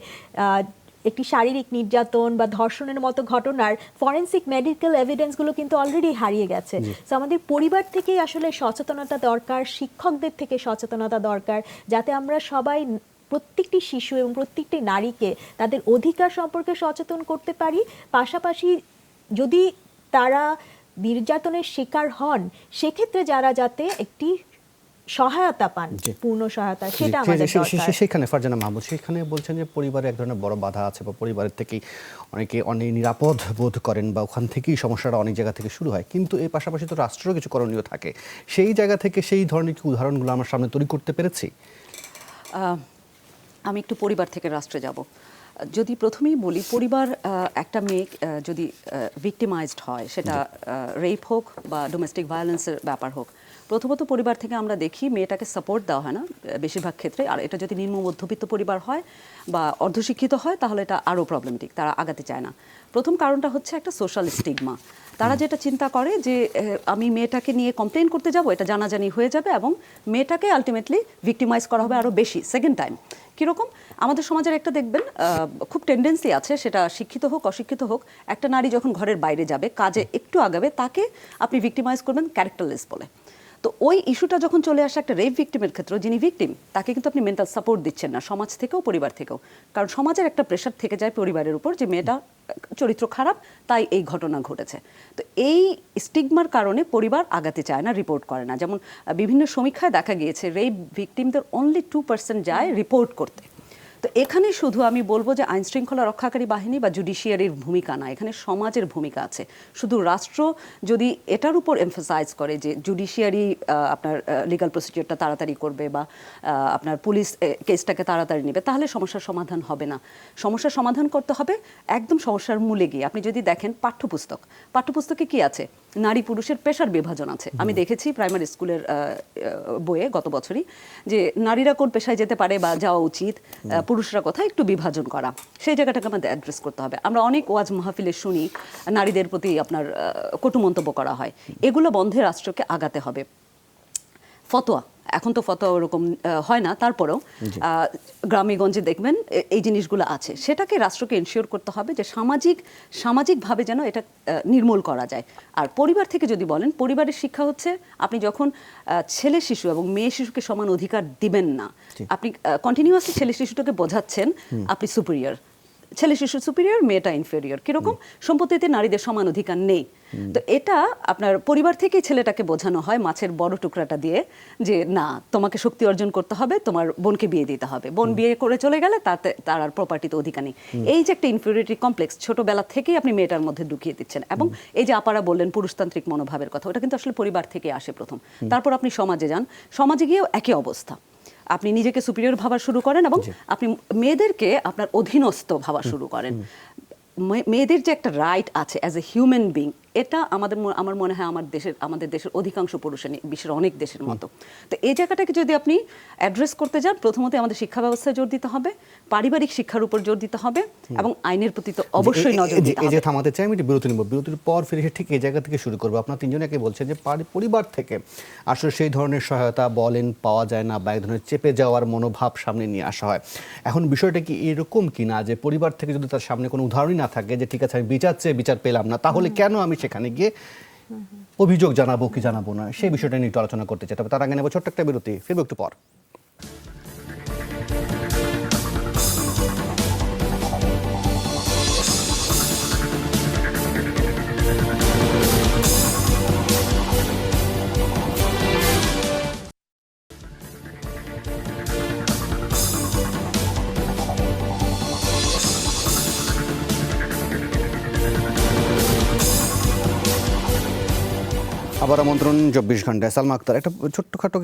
একটি শারীরিক নির্যাতন বা ধর্ষণের মতো ঘটনার ফরেনসিক মেডিকেল এভিডেন্সগুলো কিন্তু অলরেডি হারিয়ে গেছে। সো আমাদের পরিবার থেকেই আসলে সচেতনতা দরকার, শিক্ষকদের থেকে সচেতনতা দরকার, যাতে আমরা সবাই প্রত্যেকটি শিশু এবং প্রত্যেকটি নারীকে তাদের অধিকার সম্পর্কে সচেতন করতে পারি। পাশাপাশি যদি তারা নির্যাতনের শিকার হন, সেক্ষেত্রে যারা যাতে একটি সহায়তা পান, পূর্ণ সহায়তা, সেটা আমাদের দরকার। সেখানে ফারজানা মাহমুদ সেখানে বলছেন যে পরিবারে এক ধরনের বড় বাধা আছে, বা পরিবারের থেকেই অনেকে অনেক নিরাপদ বোধ করেন, বা ওখান থেকেই সমস্যাটা অনেক জায়গা থেকে শুরু হয়। কিন্তু এর পাশাপাশি তো রাষ্ট্রেরও কিছু করণীয় থাকে। সেই জায়গা থেকে সেই ধরনের কি উদাহরণগুলো আমার সামনে তৈরি করতে পেরেছি? আমি একটু পরিবার থেকে রাষ্ট্রে যাব। যদি প্রথমেই বলি, পরিবার, একটা মেয়ে যদি ভিক্টিমাইজড হয়, সেটা রেপ হোক বা ডোমেস্টিক ভায়োলেন্সের ব্যাপার হোক, প্রথমত পরিবার থেকে আমরা দেখি মেয়েটাকে সাপোর্ট দেওয়া হয় না বেশিরভাগ ক্ষেত্রে। আর এটা যদি নিম্ন মধ্যবিত্ত পরিবার হয় বা অর্ধশিক্ষিত হয়, তাহলে এটা আরও প্রবলেমেটিক, তারা আগাতে চায় না। প্রথম কারণটা হচ্ছে একটা সোশ্যাল স্টিগমা। তারা যেটা চিন্তা করে যে আমি মেয়েটাকে নিয়ে কমপ্লেন করতে যাব, এটা জানাজানি হয়ে যাবে এবং মেয়েটাকে আলটিমেটলি ভিক্টিমাইজ করা হবে আরও বেশি সেকেন্ড টাইম। কীরকম? আমাদের সমাজের একটা দেখবেন খুব টেন্ডেন্সি আছে, সেটা শিক্ষিত হোক অশিক্ষিত হোক, একটা নারী যখন ঘরের বাইরে যাবে, কাজে একটু আগাবে, তাকে আপনি ভিক্টিমাইজ করবেন ক্যারেক্টারলেস বলে। তো ওই ইস্যুটা যখন চলে আসে একটা রেপ ভিক্টিমের ক্ষেত্রে, যিনি ভিক্টিম, তাকে কিন্তু আপনি মেন্টাল সাপোর্ট দিচ্ছেন না, সমাজ থেকেও পরিবার থেকেও। কারণ সমাজের একটা প্রেশার থেকে যায় পরিবারের উপর যে মেয়েটা চরিত্র খারাপ, তাই এই ঘটনা ঘটেছে। তো এই স্টিগমার কারণে পরিবার আগাতে চায় না, রিপোর্ট করে না। যেমন বিভিন্ন সমীক্ষায় দেখা গিয়েছে রেপ ভিক্টিমদের অনলি 2% যায় রিপোর্ট করতে। তো এখানে শুধু আমি বলবো যে আইন শৃঙ্খলা রক্ষাকারী বাহিনী বা জুডিশিয়ারির ভূমিকা না, এখানে সমাজের ভূমিকা আছে। শুধু রাষ্ট্র যদি এটার উপর এমফাসাইজ করে যে জুডিশিয়ারি আপনার লিগাল প্রসিডিওরটা তাড়াতাড়ি করবে বা আপনার পুলিশ কেসটাকে তাড়াতাড়ি নেবে, তাহলে সমস্যার সমাধান হবে না। সমস্যার সমাধান করতে হবে একদম সমস্যার মূলে গিয়ে। আপনি যদি দেখেন পাঠ্যপুস্তকে কি আছে? নারী পুরুষের পেশার বিভাজন আছে। আমি দেখেছি প্রাইমারি স্কুলের বইয়ে গত বছরই, যে নারীরা কোন পেশায় যেতে পারে বা যাওয়া উচিত, পুরুষরা কোথায়, একটু বিভাজন করা। সেই জায়গাটাকে আমাদের অ্যাড্রেস করতে হবে। আমরা অনেক ওয়াজ মাহফিলে শুনি নারীদের প্রতি আপনার কটু মন্তব্য করা হয়। এগুলো বন্ধে রাষ্ট্রকে আগাতে হবে। ফতোয়া, এখন তো ফতোয়া ওরকম হয় না, তারপরেও গ্রামেগঞ্জে দেখবেন এই জিনিসগুলো আছে। সেটাকে রাষ্ট্রকে এনশিওর করতে হবে যে সামাজিকভাবে যেন এটা নির্মূল করা যায়। আর পরিবার থেকে যদি বলেন, পরিবারের শিক্ষা হচ্ছে আপনি যখন ছেলে শিশু এবং মেয়ে শিশুকে সমান অধিকার দিবেন না, আপনি কন্টিনিউয়াসলি ছেলে শিশুটাকে বোঝাচ্ছেন আপনি সুপিরিয়র, ছেলে শিশু সুপিরিয়র, মেয়েটা ইনফেরিয়র। কিরকম? সম্পত্তিতে নারীদের সমান অধিকার নেই। তো এটা আপনার পরিবার থেকেই ছেলেটাকে বোঝানো হয় মাছের বড় টুকরাটা দিয়ে, যে না, তোমাকে শক্তি অর্জন করতে হবে, তোমার বোনকে বিয়ে দিতে হবে, বোন বিয়ে করে চলে গেলে তাতে তার আর প্রপার্টিতে অধিকার নেই। এই যে একটা ইনফিরিয়রিটি কমপ্লেক্স ছোটবেলা থেকেই আপনি মেয়েটার মধ্যে ঢুকিয়ে দিচ্ছেন। এবং এই যে আপারা বললেন পুরুষতান্ত্রিক মনোভাবের কথা, ওটা কিন্তু আসলে পরিবার থেকে আসে প্রথম। তারপর আপনি সমাজে যান, সমাজে গিয়েও একই অবস্থা। আপনি নিজেকে সুপিরিয়র ভাবা শুরু করেন এবং আপনি মেয়েদেরকে আপনার অধীনস্থ ভাবা শুরু করেন। মেয়েদের যে একটা রাইট আছে অ্যাজ এ হিউম্যান বিং, এটা আমার মনে হয় আমাদের দেশের অধিকাংশ পুরুষের নেই, বিশ্বের অনেক দেশের মতো। তো এই জায়গাটাকে যদি আপনি অ্যাড্রেস করতে যান, প্রথমত আমাদের শিক্ষা ব্যবস্থায় জোর দিতে হবে, পারিবারিক শিক্ষার উপর জোর দিতে হবে এবং আইনের প্রতি তো অবশ্যই নজর দিতে হবে। এই যে থামাতে চাই, আমি একটু বিরতি নিব, বিরতির পর ফিরে এসে ঠিক এই জায়গা থেকে শুরু করবো। আপনার তিনজনকে বলছেন যে পরিবার থেকে আসলে সেই ধরনের সহায়তা বলেন পাওয়া যায় না, বা এক ধরনের চেপে যাওয়ার মনোভাব সামনে নিয়ে আসা হয়। এখন বিষয়টা কি এরকম কিনা যে পরিবার থেকে যদি তার সামনে কোনো উদাহরণই না থাকে যে ঠিক আছে আমি বিচার পেলাম না, তাহলে কেন আমি সেখানে গিয়ে অভিযোগ জানাবো কি জানাবো না, সেই বিষয়টা নিয়ে একটু আলোচনা করতে চাই। তবে তার আগে নেব ছোট্ট একটা বিরতি, ফিরবো একটু পর। আবার আমন্ত্রণ 24 ঘন্টায়। সালমা আক্তার, একটা ছোট্টখাটো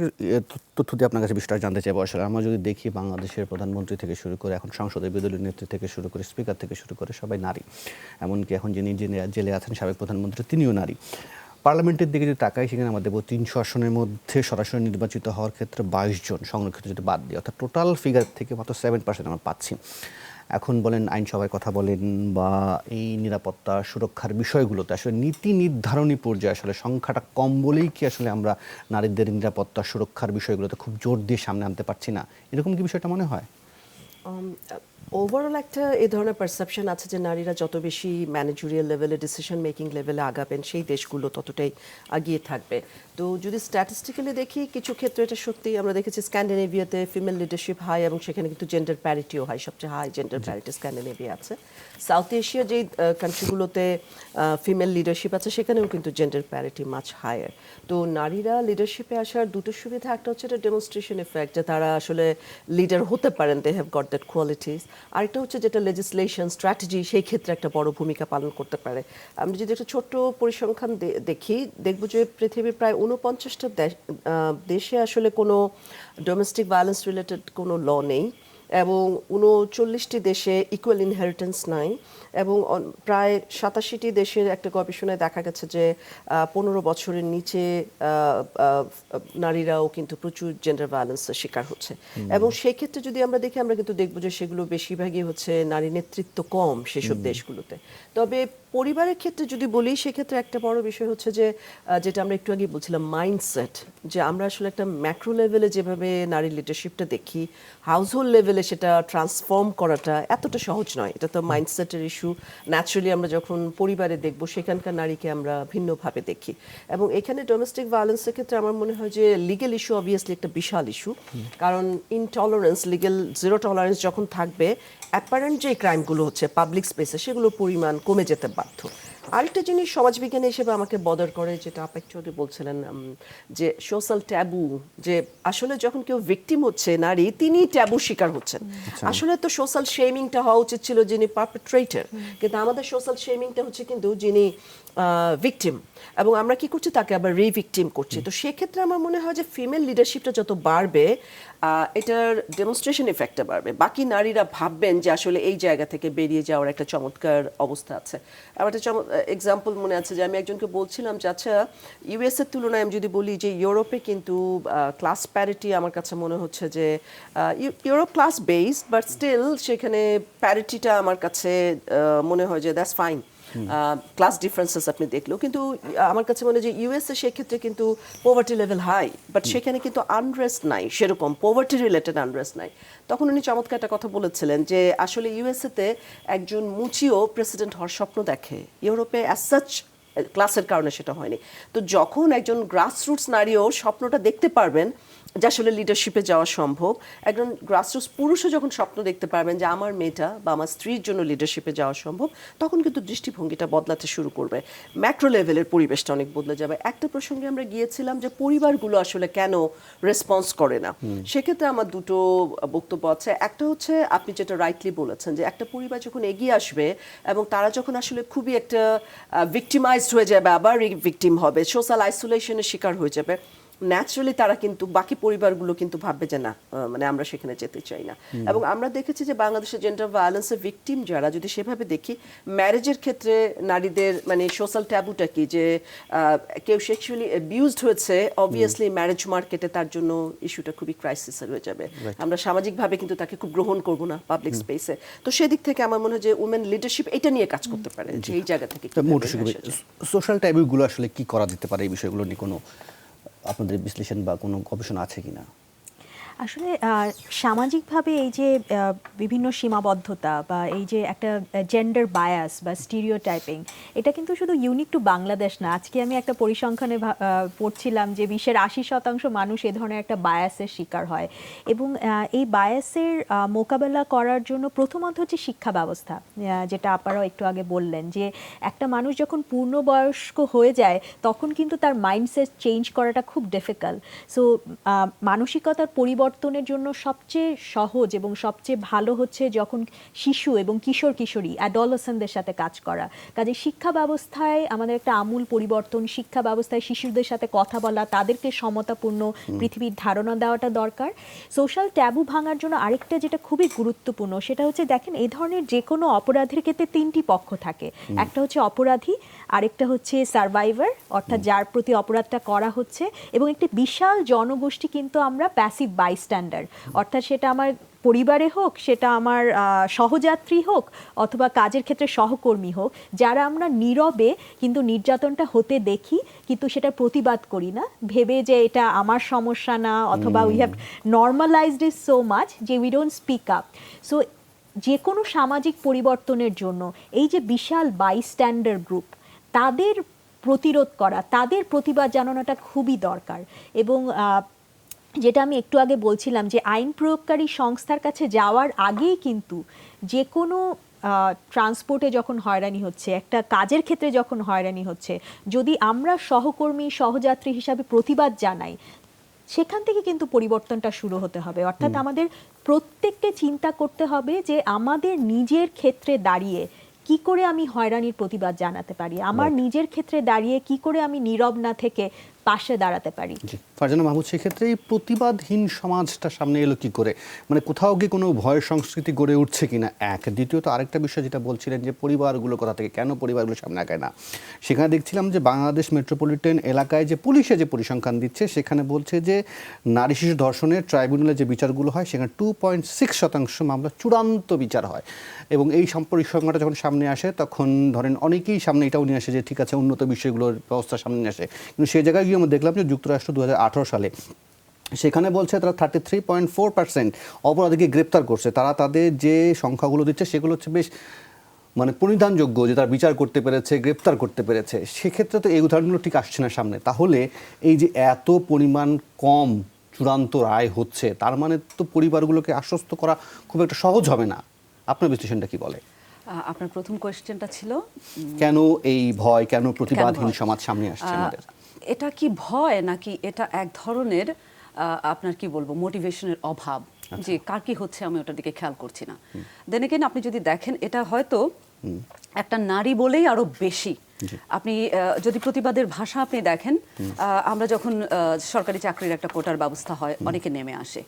তথ্য দিয়ে আপনার কাছে বিষয়টা জানতে চাইবো। আসলে আমরা যদি দেখি বাংলাদেশের প্রধানমন্ত্রী থেকে শুরু করে এখন সংসদের বিরোধী নেত্রী থেকে শুরু করে স্পিকার থেকে শুরু করে সবাই নারী, এমনকি এখন যিনি জেলে আছেন সাবেক প্রধানমন্ত্রী তিনিও নারী। পার্লামেন্টের দিকে যদি তাকাই সেখানে আমরা দেখব 300 আসনের মধ্যে সরাসরি নির্বাচিত হওয়ার ক্ষেত্রে 22 জন সংরক্ষিত যদি বাদ দিই, অর্থাৎ টোটাল ফিগার থেকে মাত্র 7% আমরা পাচ্ছি। এখন বলেন আইনসভার কথা বলেন বা এই নিরাপত্তা সুরক্ষার বিষয়গুলোতে আসলে নীতি নির্ধারণী পর্যায়ে আসলে সংখ্যাটা কম বলেই কি আসলে আমরা নারীদের নিরাপত্তা সুরক্ষার বিষয়গুলোতে খুব জোর দিয়ে সামনে আনতে পারছি না, এরকম কি বিষয়টা মনে হয়? ওভারঅল একটা এই ধরনের পারসেপশন আছে যে নারীরা যত বেশি ম্যানেজেরিয়াল লেভেলে, ডিসিশন মেকিং লেভেলে আগাবেন সেই দেশগুলো ততটাই আগিয়ে থাকবে। তো যদি স্ট্যাটিস্টিক্যালি দেখি কিছু ক্ষেত্রে এটা সত্যি আমরা দেখেছি স্ক্যান্ডিনেভিয়াতে ফিমেল লিডারশিপ হাই এবং সেখানে কিন্তু জেন্ডার প্যারিটিও হাই, সবচেয়ে হাই জেন্ডার প্যারিটি স্ক্যান্ডিনেভিয়া আছে। সাউথ এশিয়া যেই কান্ট্রিগুলোতে ফিমেল লিডারশিপ আছে সেখানেও কিন্তু জেন্ডার প্যারিটি মাচ হায়ার। তো নারীরা লিডারশিপে আসার দুটো সুবিধা, একটা হচ্ছে এটা ডেমনস্ট্রেশন এফেক্ট, যে তারা আসলে লিডার হতে পারেন, they have got that qualities. আরেকটা হচ্ছে যেটা লেজিসলেশন স্ট্র্যাটেজি, সেই ক্ষেত্রে একটা বড় ভূমিকা পালন করতে পারে। আমরা যদি একটা ছোট্ট পরিসংখ্যান দেখি দেখবো যে পৃথিবীর প্রায় 49টা দেশে আসলে কোনো ডোমেস্টিক ভায়োলেন্স রিলেটেড কোনো ল নেই এবং 39টি দেশে ইকুয়াল ইনহেরিটেন্স নাই এবং প্রায় 87টি দেশের একটা গবেষণায় দেখা গেছে যে 15 বছরের নিচে নারীরাও কিন্তু প্রচুর জেন্ডার ভায়োলেন্সের শিকার হচ্ছে। এবং সেই ক্ষেত্রে যদি আমরা দেখি আমরা কিন্তু দেখবো যে সেগুলো বেশিরভাগই হচ্ছে নারী নেতৃত্ব কম সেসব দেশগুলোতে। তবে পরিবারের ক্ষেত্রে যদি বলি সেক্ষেত্রে একটা বড় বিষয় হচ্ছে যে যেটা আমরা একটু আগে বলছিলাম মাইন্ডসেট, যে আমরা আসলে একটা ম্যাক্রো লেভেলে যেভাবে নারী লিডারশিপটা দেখি, হাউসহোল্ড লেভেলে সেটা ট্রান্সফর্ম করাটা এতটা সহজ নয়। এটা তো মাইন্ডসেটের ইস্যু। ন্যাচারালি আমরা যখন পরিবারে দেখব সেখানকার নারীকে আমরা ভিন্নভাবে দেখি। এবং এখানে ডোমেস্টিক ভায়োলেন্সের ক্ষেত্রে আমার মনে হয় যে লিগ্যাল ইস্যু অবভিয়াসলি একটা বিশাল ইস্যু, কারণ ইনটলারেন্স, লিগ্যাল জিরো টলারেন্স যখন থাকবে অ্যাপারেন্ট যে ক্রাইমগুলো হচ্ছে পাবলিক স্পেসে সেগুলোর পরিমাণ কমে যেতে বাধ্য। আরেকটা জিনিস সমাজবিজ্ঞানী হিসেবে আমাকে বদার করে, যেটা আপনি একটু বলছিলেন যে সোশ্যাল ট্যাবু, যে আসলে যখন কেউ ভিকটিম হচ্ছে নারী, তিনি ট্যাবু শিকার হচ্ছেন। আসলে তো সোশ্যাল শেমিংটা হওয়া উচিত ছিল যিনি পারপেট্রেটর, কিন্তু আমাদের সোশ্যাল শেমিংটা হচ্ছে কিন্তু যিনি ভিকটিম, এবং আমরা কি করছি তাকে আবার রিভিকটিম করছি। তো সেক্ষেত্রে আমার মনে হয় যে ফিমেল লিডারশিপটা যত বাড়বে এটার ডেমনস্ট্রেশন এফেক্টটা বাড়বে, বাকি নারীরা ভাববেন যে আসলে এই জায়গা থেকে বেরিয়ে যাওয়ার একটা চমৎকার অবস্থা আছে। আমার একটা এক্সাম্পল মনে আছে যে আমি একজনকে বলছিলাম যে আচ্ছা ইউএস এর তুলনায় আমি যদি বলি যে ইউরোপে কিন্তু ক্লাস প্যারিটি আমার কাছে মনে হচ্ছে যে Europe class based but still সেখানে প্যারিটিটা আমার কাছে মনে হয় যে দ্যাটস ফাইন। ক্লাস ডিফারেন্সেস আপনি দেখলেও কিন্তু আমার কাছে মনে হয় যে ইউএসএ সেক্ষেত্রে কিন্তু পোভার্টি লেভেল হাই, বাট সেখানে কিন্তু আনরেস্ট নাই, সেরকম পোভার্টি রিলেটেড আনরেস্ট নাই। তখন উনি চমৎকার একটা কথা বলেছিলেন যে আসলে ইউএসএতে একজন মুচিও প্রেসিডেন্ট হওয়ার স্বপ্ন দেখে, ইউরোপে অ্যাজ সাচ ক্লাসের কারণে সেটা হয়নি। তো যখন একজন গ্রাসরুটস নারীও স্বপ্নটা দেখতে পারবেন যে আসলে লিডারশিপে যাওয়া সম্ভব, একজন গ্রাসরুটস পুরুষও যখন স্বপ্ন দেখতে পারবেন যে আমার মেয়েটা বা আমার স্ত্রীর জন্য লিডারশিপে যাওয়া সম্ভব, তখন কিন্তু দৃষ্টিভঙ্গিটা বদলাতে শুরু করবে, ম্যাক্রো লেভেলের পরিবেশটা অনেক বদলে যাবে। একটা প্রসঙ্গে আমরা গিয়েছিলাম যে পরিবারগুলো আসলে কেন রেসপন্স করে না, সেক্ষেত্রে আমার দুটো বক্তব্য আছে। একটা হচ্ছে আপনি যেটা রাইটলি বলেছেন যে একটা পরিবার যখন এগিয়ে আসবে এবং তারা যখন আসলে খুবই একটা ভিকটিমাইজড হয়ে যাবে, আবার ভিকটিম হবে, সোশ্যাল আইসোলেশনের শিকার হয়ে যাবে, ন্যাচারালি তারা কিন্তু বাকি পরিবারগুলো কিন্তু ভাববে যে না, মানে আমরা সেখানে যেতে চাই না। এবং আমরা দেখেছি যে বাংলাদেশের জেন্ডার ভায়োলেন্সের ভিকটিম যারা, যদি সেভাবে দেখি ম্যারেজের ক্ষেত্রে নারীদের মানে সোশ্যাল ট্যাবুটা কি, যে কেউ সেক্সুয়ালি অ্যাবিউজড হয়েছে, অবভিয়াসলি ম্যারেজ মার্কেটে তার জন্য ইস্যুটা খুবই ক্রাইসিসের হয়ে যাবে, আমরা সামাজিকভাবে কিন্তু তাকে খুব গ্রহণ করব না পাবলিক স্পেসে। তো সেদিক থেকে আমার মনে হয় যে উমেন লিডারশিপ এটা নিয়ে কাজ করতে পারে, যে এই জায়গা থেকে সোশ্যাল ট্যাবুগুলো আসলে কি করা যেতে পারে, এই বিষয়গুলো নিয়ে কোনো আপনাদের বিশ্লেষণ বা কোনো গবেষণা আছে কিনা? আসলে সামাজিকভাবে এই যে বিভিন্ন সীমাবদ্ধতা বা এই যে একটা জেন্ডার বায়াস বা স্টিরিওটাইপিং, এটা কিন্তু শুধু ইউনিক টু বাংলাদেশ না। আজকে আমি একটা পরিসংখ্যানে পড়ছিলাম যে বিশ্বের 80% মানুষ এ ধরনের একটা বায়াসের শিকার হয়, এবং এই বায়াসের মোকাবেলা করার জন্য প্রথমত হচ্ছে শিক্ষা ব্যবস্থা, যেটা আপনারাও একটু আগে বললেন যে একটা মানুষ যখন পূর্ণবয়স্ক হয়ে যায় তখন কিন্তু তার মাইন্ডসেট চেঞ্জ করাটা খুব ডিফিকাল্ট। সো মানসিকতার পরিবর্তন পরিবর্তনের জন্য সবচেয়ে সহজ এবং সবচেয়ে ভালো হচ্ছে যখন শিশু এবং কিশোর কিশোরী অ্যাডোলেসেন্টদের সাথে কাজ করা। কাজে শিক্ষা ব্যবস্থায় আমাদের একটা আমূল পরিবর্তন, শিক্ষা ব্যবস্থায় শিশুদের সাথে কথা বলা, তাদেরকে সমতাপূর্ণ পৃথিবীর ধারণা দেওয়াটা দরকার। সোশ্যাল ট্যাবু ভাঙার জন্য আরেকটা যেটা খুবই গুরুত্বপূর্ণ সেটা হচ্ছে দেখেন এই ধরনের যে কোনো অপরাধের ক্ষেত্রে তিনটি পক্ষ থাকে। একটা হচ্ছে অপরাধী, আরেকটা হচ্ছে সার্ভাইভার অর্থাৎ যার প্রতি অপরাধটা করা হচ্ছে, এবং একটি বিশাল জনগোষ্ঠী কিন্তু আমরা প্যাসিভ বাইস্ট্যান্ডার, অর্থাৎ সেটা আমার পরিবারে হোক, সেটা আমার সহযাত্রী হোক, অথবা কাজের ক্ষেত্রে সহকর্মী হোক, যারা আমরা নীরবে কিন্তু নির্যাতনটা হতে দেখি কিন্তু সেটা প্রতিবাদ করি না, ভেবে যে এটা আমার সমস্যা না, অথবা we have normalized it so much যে we don't speak up. So যে কোনো সামাজিক পরিবর্তনের জন্য এই যে বিশাল বাইস্ট্যান্ডার গ্রুপ, তাদের প্রতিরোধ করা, তাদের প্রতিবাদ জানানোটা খুবই দরকার। এবং যেটা আমি একটু আগে বলছিলাম যে আইন প্রয়োগকারী সংস্থার কাছে যাওয়ার আগেই কিন্তু যে কোনো ট্রান্সপোর্টে যখন হয়রানি হচ্ছে, একটা কাজের ক্ষেত্রে যখন হয়রানি হচ্ছে, যদি আমরা সহকর্মী সহযাত্রী হিসাবে প্রতিবাদ জানাই, সেখান থেকে কিন্তু পরিবর্তনটা শুরু হতে হবে। অর্থাৎ আমাদের প্রত্যেককে চিন্তা করতে হবে যে আমাদের নিজের ক্ষেত্রে দাঁড়িয়ে কি করে আমি হয়রানির প্রতিবাদ জানাতে পারি, আমার নিজের ক্ষেত্রে দাঁড়িয়ে কি করে আমি নীরব না থেকে পাশে দাঁড়াতে পারি। ফারজানা মাহমুদ, সেক্ষেত্রে এই প্রতিবাদহীন সমাজটা সামনে এলো কি করে? মানে কোথাও কি কোনো ভয়ের সংস্কৃতি গড়ে উঠছে কিনা, এক। দ্বিতীয়ত আরেকটা বিষয় যেটা বলছিলেন যে পরিবারগুলো কোথা থেকে, কেন পরিবারগুলো সামনে আগায় না? সেখানে দেখছিলাম যে বাংলাদেশ মেট্রোপলিটন এলাকায় যে পুলিশে যে পরিসংখ্যান দিচ্ছে সেখানে বলছে যে নারী শিশু ধর্ষণের ট্রাইব্যুনালে যে বিচারগুলো হয় সেখানে 2.6% মামলা চূড়ান্ত বিচার হয়। এবং এই পরিসংখ্যানটা যখন সামনে আসে তখন ধরেন অনেকেই সামনে এটাও নিয়ে আসে যে ঠিক আছে উন্নত বিষয়গুলোর ব্যবস্থা সামনে নিয়ে আসে, কিন্তু সেই জায়গায় গিয়ে আমরা দেখলাম যে যুক্তরাষ্ট্র 2018 সালে সেখানে বলছে তারা 33.4% অপরাধীকে গ্রেপ্তার করছে। তারা তাদের যে সংখ্যাগুলো দিচ্ছে সেগুলো হচ্ছে বেশ মানে পরিধানযোগ্য, যে তারা বিচার করতে পেরেছে, গ্রেপ্তার করতে পেরেছে। সেক্ষেত্রে তো এই উদাহরণগুলো ঠিক আসছে না সামনে। তাহলে এই যে এত পরিমাণ কম চূড়ান্ত রায় হচ্ছে, তার মানে তো পরিবারগুলোকে আশ্বস্ত করা খুব একটা সহজ হবে না। আপনার বিশ্লেষণটা কি বলে? আপনার প্রথম কোয়েশ্চেনটা ছিল কেন এই ভয়, কেন প্রতিবাদহীন সমাজ সামনে আসছে আমাদের? এটা কি ভয় নাকি এটা এক ধরনের আপনার কি বলবো মোটিভেশনের অভাব, যে কার কি হচ্ছে আমি ওটার দিকে খেয়াল করছি না। দেন এগেইন আপনি যদি দেখেন এটা হয়তো একটা নারী বলেই আরো বেশি। আপনি যদি প্রতিবাদের ভাষা আপনি দেখেন, আমরা যখন সরকারি চাকরির একটা কোটার ব্যবস্থা হয় অনেকে নেমে আসে,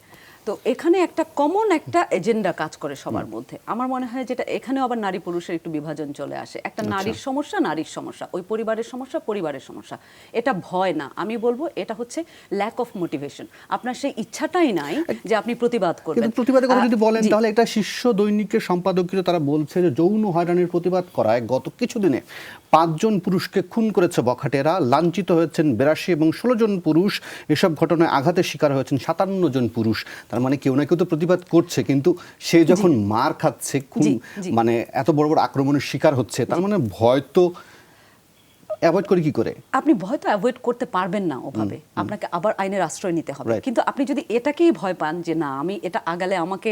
তো এখানে একটা কমন একটা এজেন্ডা কাজ করে সবার মধ্যে। আমার মনে হয় যেটা এখানেও আবার নারী পুরুষের একটু বিভাজন চলে আসে। একটা নারীর সমস্যা নারীর সমস্যা, ওই পরিবারের সমস্যা পরিবারের সমস্যা। এটা ভয় না, আমি বলবো এটা হচ্ছে ল্যাক অফ মোটিভেশন। আপনার সেই ইচ্ছাটাই নাই যে আপনি প্রতিবাদ করবেন। কিন্তু প্রতিবাদের কথা যদি বলেন তাহলে একটা শীর্ষ দৈনিকের সম্পাদকীয় তারা বলছে যে যৌন হয়রানির প্রতিবাদ করায় গত কিছুদিনে 5 জন পুরুষকে খুন করেছে বখাটেরা, লাঞ্ছিত হয়েছেন 82 এবং 16 জন পুরুষ। এসব ঘটনায় আঘাতের শিকার হয়েছেন 57 জন পুরুষ। তার মানে কেউ না কেউ তো প্রতিবাদ করছে, কিন্তু সে যখন মার খাচ্ছে, খুন মানে এত বড় বড় আক্রমণের শিকার হচ্ছে, তার মানে ভয় তো অ্যাভয়েড করি কি করে? আপনি ভয় তো অ্যাভয়েড করতে পারবেন না ওভাবে, আপনাকে আবার আইনের আশ্রয় নিতে হবে। কিন্তু আপনি যদি এটাকেই ভয় পান যে না আমি এটা আগালে আমাকে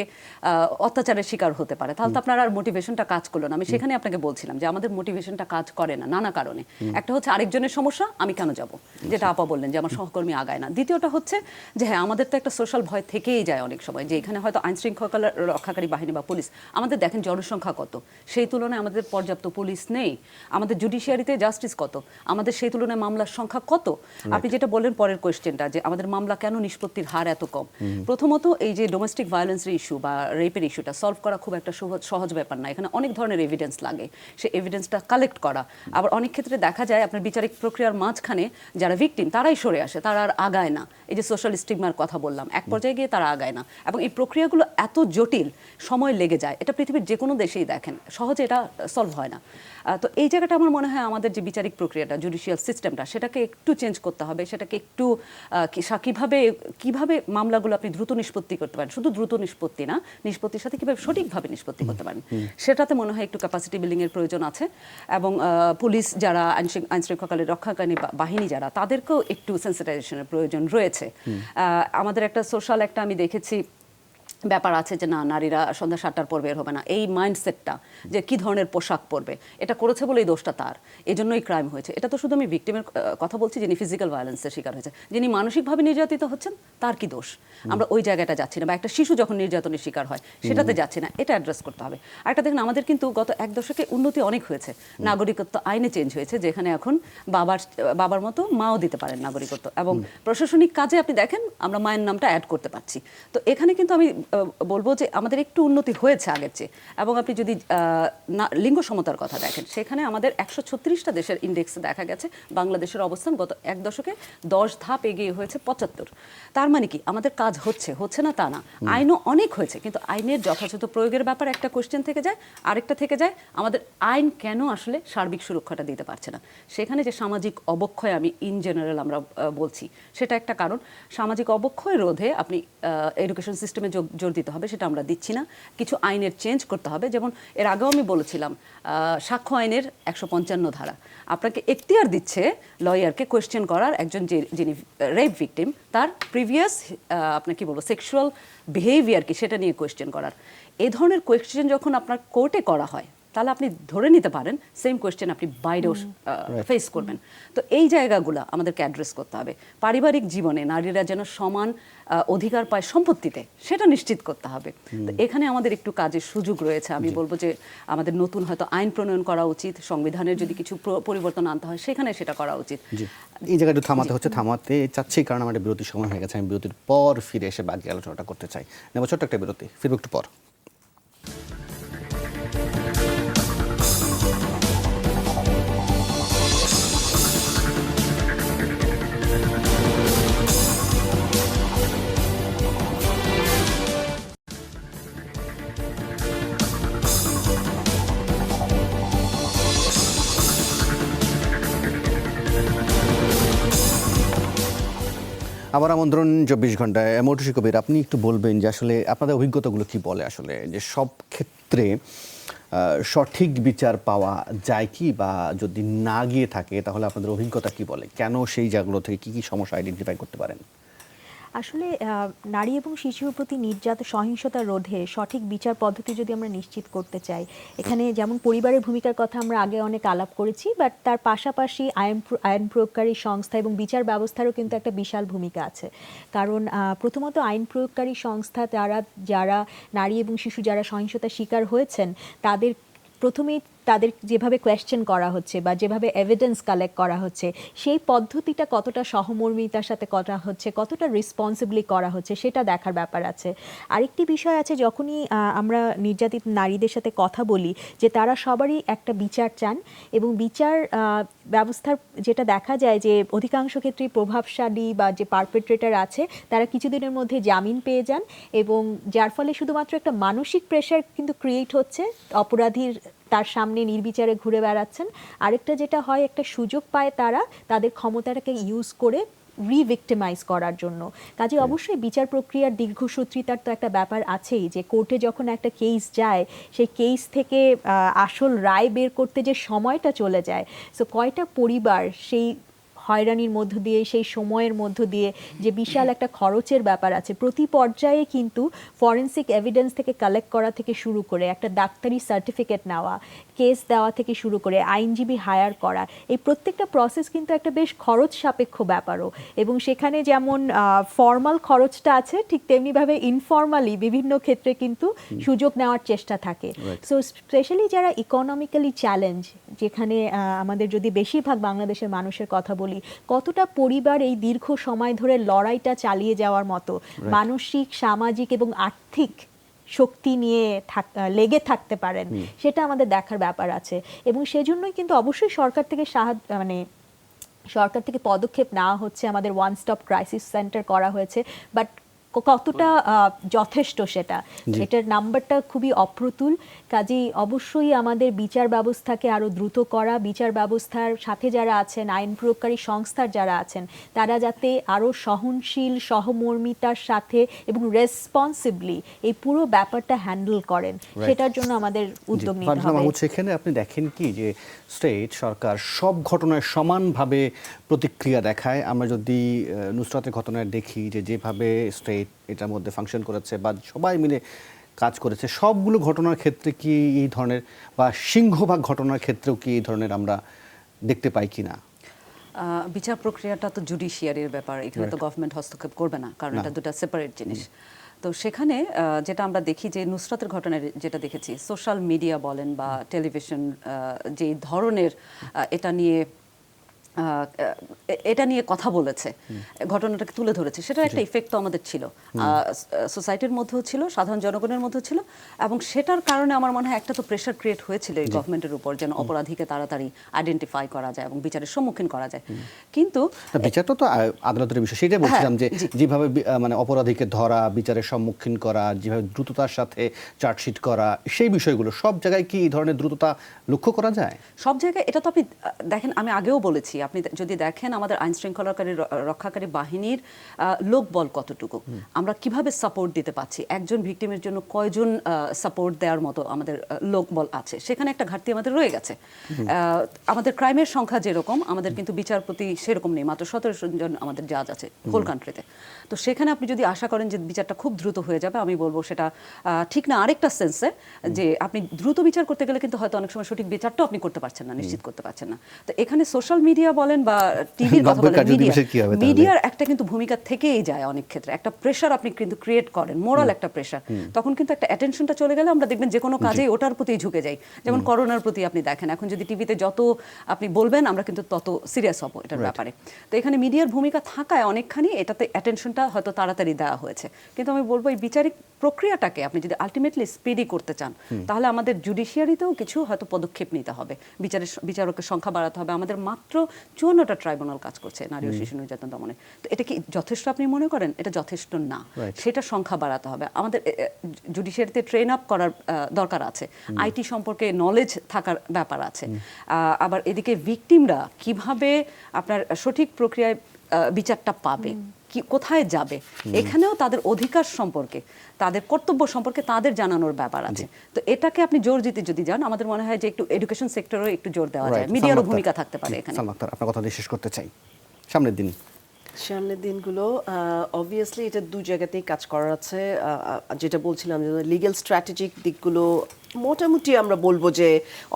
অত্যাচারের শিকার হতে পারে, তাহলে তো আপনার আর মোটিভেশনটা কাজ করলো না। আমি সেখানে আপনাকে বলছিলাম যে আমাদের মোটিভেশনটা কাজ করে না নানা কারণে। একটা হচ্ছে আরেকজনের সমস্যা, আমি কেন যাব, যেটা আপা বললেন যে আমার সহকর্মী আগায় না। দ্বিতীয়টা হচ্ছে যে হ্যাঁ আমাদের তো একটা সোশ্যাল ভয় থেকেই যায় অনেক সময়, যে এখানে হয়তো আইন শৃঙ্খলা রক্ষাকারী বাহিনী বা পুলিশ, আমাদের দেখেন জনসংখ্যা কত, সেই তুলনায় আমাদের পর্যাপ্ত পুলিশ নেই। আমাদের জুডিশিয়ারিতে জাস্টিস কত, আমাদের সেই তুলনায় মামলার সংখ্যা কত। আপনি যেটা বললেন পরের কোয়েশ্চেনটা যে আমাদের মামলা কেন নিষ্পত্তির হার এত কম, প্রথমত এই যে ডোমেস্টিক ভায়োলেন্সের ইস্যু বা রেপের ইস্যুটা সলভ করা খুব একটা সহজ ব্যাপার না। এখানে অনেক ধরনের এভিডেন্স লাগে, সেই এভিডেন্সটা কালেক্ট করা। আবার অনেক ক্ষেত্রে দেখা যায় আপনার বিচারিক প্রক্রিয়ার মাঝখানে যারা ভিকটিম তারাই সরে আসে, তারা আর আগায় না। এই যে সোশ্যাল স্টিগমার কথা বললাম, এক পর্যায়ে গিয়ে তারা আগায় না, এবং এই প্রক্রিয়াগুলো এত জটিল, সময় লেগে যায়। এটা পৃথিবীর যে কোনো দেশেই দেখেন, সহজে এটা সলভ হয় না। তো এই জায়গাটা আমার মনে হয় আমাদের যে বিচারিক প্রক্রিয়াটা, জুডিশিয়াল সিস্টেমটা, সেটাকে একটু চেঞ্জ করতে হবে। সেটাকে একটু কিভাবে মামলাগুলো আপনি দ্রুত নিষ্পত্তি করতে পারেন, শুধু দ্রুত নিষ্পত্তি না, নিষ্পত্তির সাথে কিভাবে সঠিকভাবে নিষ্পত্তি করতে পারেন, সেটাতে মনে হয় একটু ক্যাপাসিটি বিল্ডিং এর প্রয়োজন আছে। এবং পুলিশ যারা আইন শৃঙ্খলা রক্ষাকারী বাহিনী যারা, তাদেরকেও একটু সেন্সিটাইজেশনের প্রয়োজন রয়েছে। আমাদের একটা সোশ্যাল আমি দেখেছি ব্যাপার আছে যে না নারীরা সন্ধ্যা 7টার পর বের হবে না, এই মাইন্ডসেটটা যে কি ধরনের পোশাক পরবে, এটা করেছে বলে এই দোষটা তার, এজন্যই ক্রাইম হয়েছে। এটা তো শুধু আমি ভিকটিমের কথা বলছি, যিনি ফিজিক্যাল ভায়োলেন্সের শিকার হয়েছে, যিনি মানসিকভাবে নির্যাতিত হচ্ছেন তার কি দোষ? আমরা ওই জায়গাটা যাচ্ছি না, বা একটা শিশু যখন নির্যাতনের শিকার হয় সেটাতে যাচ্ছি না, এটা অ্যাড্রেস করতে হবে। আরেকটা দেখুন, আমাদের কিন্তু গত 1 দশকে উন্নতি অনেক হয়েছে, নাগরিকত্ব আইনে চেঞ্জ হয়েছে, যেখানে এখন বাবার মতো মাও দিতে পারেন নাগরিকত্ব, এবং প্রশাসনিক কাজে আপনি দেখেন আমরা মায়ের নামটা অ্যাড করতে পারছি। তো এখানে কিন্তু আমি বলবো যে আমাদের একটু উন্নতি হয়েছে আগের চেয়ে। এবং আপনি যদি লিঙ্গ সমতার কথা দেখেন, সেখানে আমাদের 136টা দেশের ইন্ডেক্সে দেখা গেছে বাংলাদেশের অবস্থান গত 1 দশকে 10 ধাপ এগিয়ে হয়েছে 75। তার মানে কি আমাদের কাজ হচ্ছে না তা না, আইনও অনেক হয়েছে, কিন্তু আইনের যথাযথ প্রয়োগের ব্যাপারে একটা কোশ্চেন থেকে যায়। আরেকটা থেকে যায় আমাদের আইন কেন আসলে সার্বিক সুরক্ষাটা দিতে পারছে না। সেখানে যে সামাজিক অবক্ষয়, আমি ইন জেনারেল আমরা বলছি, সেটা একটা কারণ। সামাজিক অবক্ষয় রোধে আপনি এডুকেশন সিস্টেমে জোর দিতে হবে, সেটা আমরা দিচ্ছি না। কিছু আইনের চেঞ্জ করতে হবে, যেমন এর আগেও আমি বলেছিলাম সাক্ষ্য আইনের 155 ধারা আপনাকে এখতিয়ার দিচ্ছে লয়ারকে কোয়েশ্চেন করার, একজন যিনি রেপ ভিকটিম তার প্রিভিয়াস আপনার কি বলবো সেক্সুয়াল বিহেভিয়ার কি সেটা নিয়ে কোয়েশ্চেন করার। এই ধরনের কোয়েশ্চেন যখন আপনার কোর্টে করা হয়, তাহলে আপনি ধরে নিতে পারেন সেম কোয়েশ্চেন আপনি বাইরেও ফেস করবেন। তো এই জায়গাগুলো আমাদেরকে অ্যাড্রেস করতে হবে। পারিবারিক জীবনে নারীরা যেন সমান অধিকার পায় সম্পত্তিতে, সেটা নিশ্চিত করতে হবে। তো এখানে আমাদের একটু কাজের সুযোগ রয়েছে। আমি বলবো যে আমাদের নতুন হয়তো আইন প্রণয়ন করা উচিত, সংবিধানের যদি কিছু পরিবর্তন আনতে হয় সেখানে সেটা করা উচিত। এই জায়গাটা থামাতে চাচ্ছি, কারণ আমাদের বিরতির সময় হয়ে গেছে। আমি বিরতির পর ফিরে এসে বাকি আলোচনাটা করতে চাই। নেব ছোট্ট একটা বিরতি, ফিরব একটু পর। আবার আমন্ত্রণ 24 ঘন্টায়। মৌটুসী কবির, আপনি একটু বলবেন যে আসলে আপনাদের অভিজ্ঞতাগুলো কি বলে, আসলে যে সব ক্ষেত্রে সঠিক বিচার পাওয়া যায় কি, বা যদি না গিয়ে থাকে তাহলে আপনাদের অভিজ্ঞতা কি বলে, কেন সেই জায়গাগুলো থেকে কি কি সমস্যা আইডেন্টিফাই করতে পারেন? আসলে নারী এবং শিশুর প্রতি নির্যাতন সহিংসতা রোধে সঠিক বিচার পদ্ধতি যদি আমরা নিশ্চিত করতে চাই, এখানে যেমন পরিবারের ভূমিকার কথা আমরা আগে অনেক আলাপ করেছি, বাট তার পাশাপাশি আইন প্রয়োগকারী সংস্থা এবং বিচার ব্যবস্থারও কিন্তু একটা বিশাল ভূমিকা আছে। কারণ প্রথমত আইন প্রয়োগকারী সংস্থা যারা নারী এবং শিশু যারা সহিংসতার শিকার হয়েছেন, তাদের প্রথমেই তাদের যেভাবে কোয়েশ্চেন করা হচ্ছে বা যেভাবে এভিডেন্স কালেক্ট করা হচ্ছে, সেই পদ্ধতিটা কতটা সহমর্মিতার সাথে করা হচ্ছে, কতটা রেসপন্সিবলি করা হচ্ছে, সেটা দেখার ব্যাপার আছে। আরেকটি বিষয় আছে, যখনই আমরা নির্যাতিত নারীদের সাথে কথা বলি, যে তারা সবারই একটা বিচার চান, এবং বিচার ব্যবস্থার যেটা দেখা যায় যে অধিকাংশ ক্ষেত্রেই প্রভাবশালী বা যে পারপেট্রেটর আছে তারা কিছুদিনের মধ্যে জামিন পেয়ে যান, এবং যার ফলে শুধুমাত্র একটা মানসিক প্রেশার কিন্তু ক্রিয়েট হচ্ছে, অপরাধীর তার সামনে নির্বিচারে ঘুরে বেড়াচ্ছেন। আরেকটা যেটা হয়, একটা সুযোগ পায় তারা তাদের ক্ষমতাটাকে ইউজ করে রিভিক্টিমাইজ করার জন্য। কাজে অবশ্যই বিচার প্রক্রিয়ার দীর্ঘসূত্রিতার তো একটা ব্যাপার আছেই, যে কোর্টে যখন একটা কেস যায়, সেই কেস থেকে আসল রায় বের করতে যে সময়টা চলে যায়, সো কয়টা পরিবার সেই হয়রানির মধ্য দিয়ে, সেই সময়ের মধ্য দিয়ে যে বিশাল একটা খরচের ব্যাপার আছে, প্রতি পর্যায়ে কিন্তু ফরেনসিক এভিডেন্স থেকে কালেক্ট করা থেকে শুরু করে একটা ডাক্তারি সার্টিফিকেট নেওয়া, কেস দেওয়া থেকে শুরু করে আইনজীবী হায়ার করা, এই প্রত্যেকটা প্রসেস কিন্তু একটা বেশ খরচ সাপেক্ষ ব্যাপারও। এবং সেখানে যেমন ফর্মাল খরচটা আছে, ঠিক তেমনিভাবে ইনফর্মালি বিভিন্ন ক্ষেত্রে কিন্তু সুযোগ নেওয়ার চেষ্টা থাকে। সো স্পেশালি যারা ইকোনমিক্যালি চ্যালেঞ্জ, যেখানে আমাদের যদি বেশিরভাগ বাংলাদেশের মানুষের কথা বলি, কতটা পরিবার এই দীর্ঘ সময় ধরে লড়াইটা চালিয়ে যাওয়ার মতো মানসিক, সামাজিক এবং আর্থিক শক্তি নিয়ে লেগে থাকতে পারেন, সেটা আমাদের দেখার ব্যাপার আছে। এবং সেজন্যই কিন্তু অবশ্যই সরকার থেকে পদক্ষেপ নেওয়া হচ্ছে, আমাদের ওয়ান স্টপ ক্রাইসিস সেন্টার করা হয়েছে, বাট কতটা যথেষ্ট সেটার নাম্বারটা খুবই অপ্রতুল। কাজেই অবশ্যই আমাদের বিচার ব্যবস্থাকে আরও দ্রুত করা, বিচার ব্যবস্থার সাথে যারা আছেন, আইন প্রয়োগকারী সংস্থার যারা আছেন, তারা যাতে আরও সহনশীল, সহমর্মিতার সাথে এবং রেসপন্সিবলি এই পুরো ব্যাপারটা হ্যান্ডেল করেন, সেটার জন্য আমাদের উদ্যোগ নিতে হবে। সেখানে আপনি দেখেন কি যে স্টেট সরকার সব ঘটনায় সমানভাবে প্রতিক্রিয়া দেখায়? আমরা যদি নুসরাতের ঘটনায় দেখি যে যেভাবে স্টেট এটার মধ্যে ফাংশন করেছে বা সবাই মিলে কাজ করেছে, সবগুলো ঘটনার ক্ষেত্রে কি এই ধরনের বা সিংহভাগ ঘটনার ক্ষেত্রেও কি এই ধরনের আমরা দেখতে পাই কি না? বিচার প্রক্রিয়াটা তো জুডিশিয়ারির ব্যাপার, এখানে তো গভর্নমেন্ট হস্তক্ষেপ করবে না, কারণ এটা দুটো সেপারেট জিনিস। তো সেখানে যেটা আমরা দেখি যে নুসরাতের ঘটনায় যেটা দেখেছি, সোশ্যাল মিডিয়া বলেন বা টেলিভিশন যে ধরনের এটা নিয়ে কথা বলেছে, ঘটনাটাকে তুলে ধরেছে, সেটার একটা ইফেক্ট তো আমাদের ছিল, সোসাইটির মধ্যেও ছিল, সাধারণ জনগণের মধ্যেও ছিল, এবং সেটার কারণে আমার মনে হয় একটা তো প্রেশার ক্রিয়েট হয়েছিল এই গভর্নমেন্টের উপর যেন অপরাধীকে তাড়াতাড়ি আইডেন্টিফাই করা যায় এবং বিচারের সম্মুখীন করা যায়। কিন্তু বিচারটা তো আদালতের বিষয়, সেটাই বলছিলাম যে যেভাবে মানে অপরাধীকে ধরা, বিচারের সম্মুখীন করা, যেভাবে দ্রুততার সাথে চার্জশিট করা, সেই বিষয়গুলো সব জায়গায় কি এই ধরনের দ্রুততা লক্ষ্য করা যায়? সব জায়গায় এটা তো আপনি দেখেন, আমি আগেও বলেছি, আপনি যদি দেখেন আমাদের আইন শৃঙ্খলাকারী রক্ষাকারী বাহিনীর লোকবল কতটুকু, আমরা কিভাবে সাপোর্ট দিতে পারছি, একজন ভিকটিমের জন্য কয়জন সাপোর্ট দেওয়ার মতো আমাদের লোকবল আছে, সেখানে একটা ঘাটতি আমাদের রয়ে গেছে। আমাদের ক্রাইমের সংখ্যা যেরকম, আমাদের কিন্তু বিচারপতি সেরকম নেই, মাত্র 17 জন আমাদের জাজ আছে হোল কান্ট্রিতে। তো সেখানে আপনি যদি আশা করেন যে বিচারটা খুব দ্রুত হয়ে যাবে, আমি বলবো সেটা ঠিক না। আরেকটা সেন্সে যে আপনি দ্রুত বিচার করতে গেলে কিন্তু হয়তো অনেক সময় সঠিক বিচারটাও আপনি করতে পারছেন না, নিশ্চিত করতে পারছেন না। তো এখানে সোশ্যাল মিডিয়া বলেন বা টিভির কথা বলেন, মিডিয়ার একটা কিন্তু ভূমিকা থেকেই যায় অনেক ক্ষেত্রে, একটা প্রেশার আপনি কিন্তু ক্রিয়েট করেন, মোরাল একটা প্রেশার, তখন কিন্তু একটা অ্যাটেনশনটা চলে গেলে আমরা দেখবেন যে কোনো কাজেই ওটার প্রতি ঝুঁকে যাই। যেমন করোনার প্রতি আপনি দেখেন, এখন যদি টিভিতে যত আপনি বলবেন আমরা কিন্তু তত সিরিয়াস হব এটার ব্যাপারে। তো এখানে মিডিয়ার ভূমিকা থাকায় অনেকখানি এটাতে অ্যাটেনশনটা হয়তো তাড়াতাড়ি দেওয়া হয়েছে। কিন্তু আমি বলবো এই বিচারিক প্রক্রিয়াটাকে আপনি যদি আলটিমেটলি স্পিডি করতে চান, তাহলে আমাদের জুডিশিয়ারিতেও কিছু হয়তো পদক্ষেপ নিতে হবে, বিচারকের সংখ্যা বাড়াতে হবে। আমাদের মাত্র 54টা ট্রাইব্যুনাল কাজ করছে নারী ও শিশু নির্যাতন দমনে। তো এটা কি যথেষ্ট আপনি মনে করেন? এটা যথেষ্ট না, সেটা সংখ্যা বাড়াতে হবে। আমাদের জুডিশিয়ারিতে ট্রেন আপ করার দরকার আছে, আইটি সম্পর্কে নলেজ থাকার ব্যাপার আছে। আবার এদিকে ভিকটিমরা কিভাবে আপনার সঠিক প্রক্রিয়ায় বিচারটা পাবে, কোথায় যাবে, এখানেও তাদের অধিকার সম্পর্কে, তাদের কর্তব্য সম্পর্কে তাদের জানানোর ব্যাপার আছে। তো এটাকে আপনি জোর দিতে যদি যান, আমাদের মনে হয় যে একটু এডুকেশন সেক্টরেও একটু জোর দেওয়া যায়, মিডিয়ারও ভূমিকা থাকতে পারে এখানে। সালমা আক্তার, আপনার কথা দিয়ে শেষ করতে চাই। সামনের দিনগুলো অবভিয়াসলি এটা দু জায়গাতেই কাজ করার আছে। যেটা বলছিলাম, লিগ্যাল স্ট্র্যাটেজিক দিকগুলো মোটামুটি আমরা বলবো যে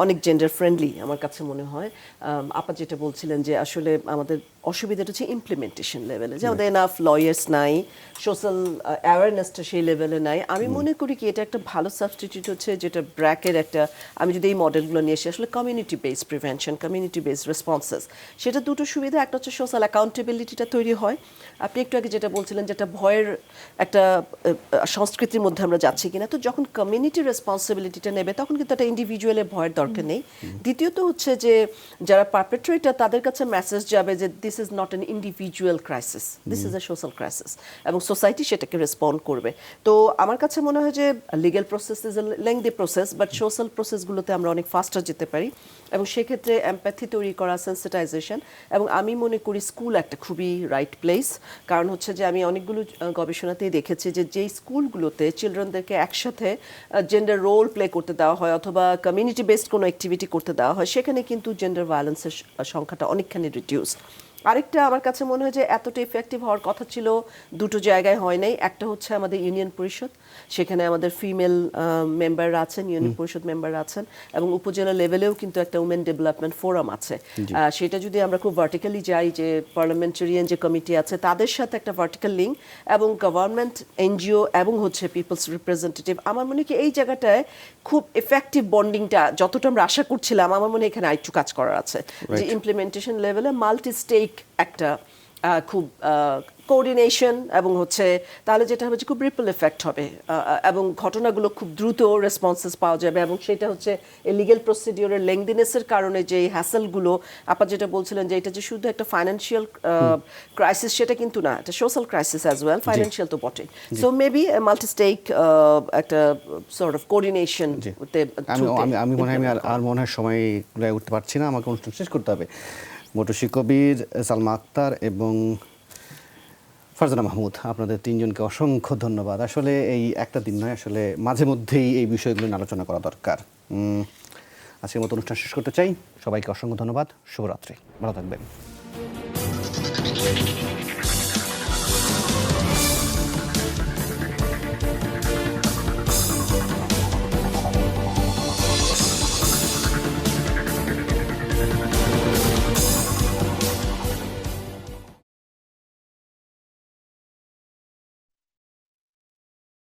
অনেক জেন্ডার ফ্রেন্ডলি আমার কাছে মনে হয়। আপা যেটা বলছিলেন যে আসলে আমাদের অসুবিধাটা হচ্ছে ইমপ্লিমেন্টেশন লেভেলে, যে আমাদের এনাফ লয়ার্স নাই, সোশ্যাল অ্যাওয়ারনেসটা সেই লেভেলে নাই। আমি মনে করি কি এটা একটা ভালো সাবস্টিটিউট হচ্ছে, যেটা ব্র্যাকের একটা, আমি যদি এই মডেলগুলো নিয়ে এসে আসলে community based prevention, community based responses, সেটা দুটো সুবিধা। একটা হচ্ছে সোশ্যাল অ্যাকাউন্টেবিলিটিটা তৈরি হয়। আপনি একটু আগে যেটা বলছিলেন, যেটা ভয়ের একটা সংস্কৃতির মধ্যে আমরা যাচ্ছি কিনা, তো যখন কমিউনিটি রেসপন্সিবিলিটিটা নেবে তখন কিন্তু একটা ইন্ডিভিজুয়ালের ভয়ের দরকার নেই। দ্বিতীয়ত হচ্ছে যে যারা পারপেট্রেটর, তাদের কাছে মেসেজ যাবে যে this is not an individual crisis, this is a social crisis, এবং সোসাইটি সেটাকে রেসপন্ড করবে। তো আমার কাছে মনে হয় যে legal process is a lengthy process, but social প্রসেসগুলোতে আমরা অনেক ফাস্টার যেতে পারি, এবং সেক্ষেত্রে এমপ্যাথি তৈরি করা, সেন্সিটাইজেশন, এবং আমি মনে করি স্কুল একটা খুবই রাইট প্লেস। কারণ হচ্ছে যে আমি অনেকগুলো গবেষণাতেই দেখেছি যে যেই স্কুলগুলোতে চিলড্রেনদেরকে একসাথে জেন্ডার রোল প্লে করতে দেওয়া হয় অথবা কমিউনিটি বেসড কোনো অ্যাক্টিভিটি করতে দেওয়া হয়, সেখানে কিন্তু জেন্ডার ভায়োলেন্সের সংখ্যাটা অনেকখানি রিডিউস। আরেকটা আমার কাছে মনে হয় যে এতটা ইফেক্টিভ হওয়ার কথা ছিল, দুটো জায়গায় হয় নাই। একটা হচ্ছে আমাদের ইউনিয়ন পরিষদ, সেখানে আমাদের ফিমেল মেম্বাররা আছেন, ইউনিয়ন পরিষদ মেম্বাররা আছেন, এবং উপজেলা লেভেলেও কিন্তু একটা উমেন ডেভেলপমেন্ট ফোরাম আছে। সেটা যদি আমরা খুব ভার্টিক্যালি যাই, যে পার্লামেন্টারিয়ান যে কমিটি আছে তাদের সাথে একটা ভার্টিক্যাল লিঙ্ক, এবং গভর্নমেন্ট, এনজিও এবং হচ্ছে পিপলস রিপ্রেজেন্টেটিভ, আমার মনে হয় এই জায়গাটায় খুব এফেক্টিভ বন্ডিংটা যতটা আমরা আশা করছিলাম, আমার মনে হয় এখানে আরেকটু কাজ করার আছে, যে ইমপ্লিমেন্টেশন লেভেলে মাল্টি স্টেক একটা খুব কোঅর্ডিনেশন, এবং হচ্ছে তাহলে যেটা হবে যে খুব রিপল এফেক্ট হবে, এবং ঘটনাগুলো খুব দ্রুত রেসপন্সেস পাওয়া যাবে। এবং সেটা হচ্ছে এই লিগ্যাল প্রসিডিওরের লেংদিনেসের কারণে যে হ্যাসেলগুলো, আপা যেটা বলছিলেন যে এটা যে শুধু একটা ফাইন্যান্সিয়াল ক্রাইসিস, সেটা কিন্তু না, এটা social crisis as well, financial তো বটে। সো মেবি মাল্টি স্টেক একটা সর্ট অফ কোঅর্ডিনেশন। আমি মনে হয় আর মনে হয় সময় উঠতে পারছি না, আমাকে অনুষ্ঠান শেষ করতে হবে। মটুশি কবির, সালমা আক্তার এবং ফারজানা মাহমুদ, আপনাদের তিনজনকে অসংখ্য ধন্যবাদ। আসলে এই একটা দিন নয়, আসলে মাঝে মধ্যেই এই বিষয়গুলো নিয়ে আলোচনা করা দরকার। আজকের মতো অনুষ্ঠান শেষ করতে চাই। সবাইকে অসংখ্য ধন্যবাদ। শুভরাত্রি, ভালো থাকবেন। নিয়ে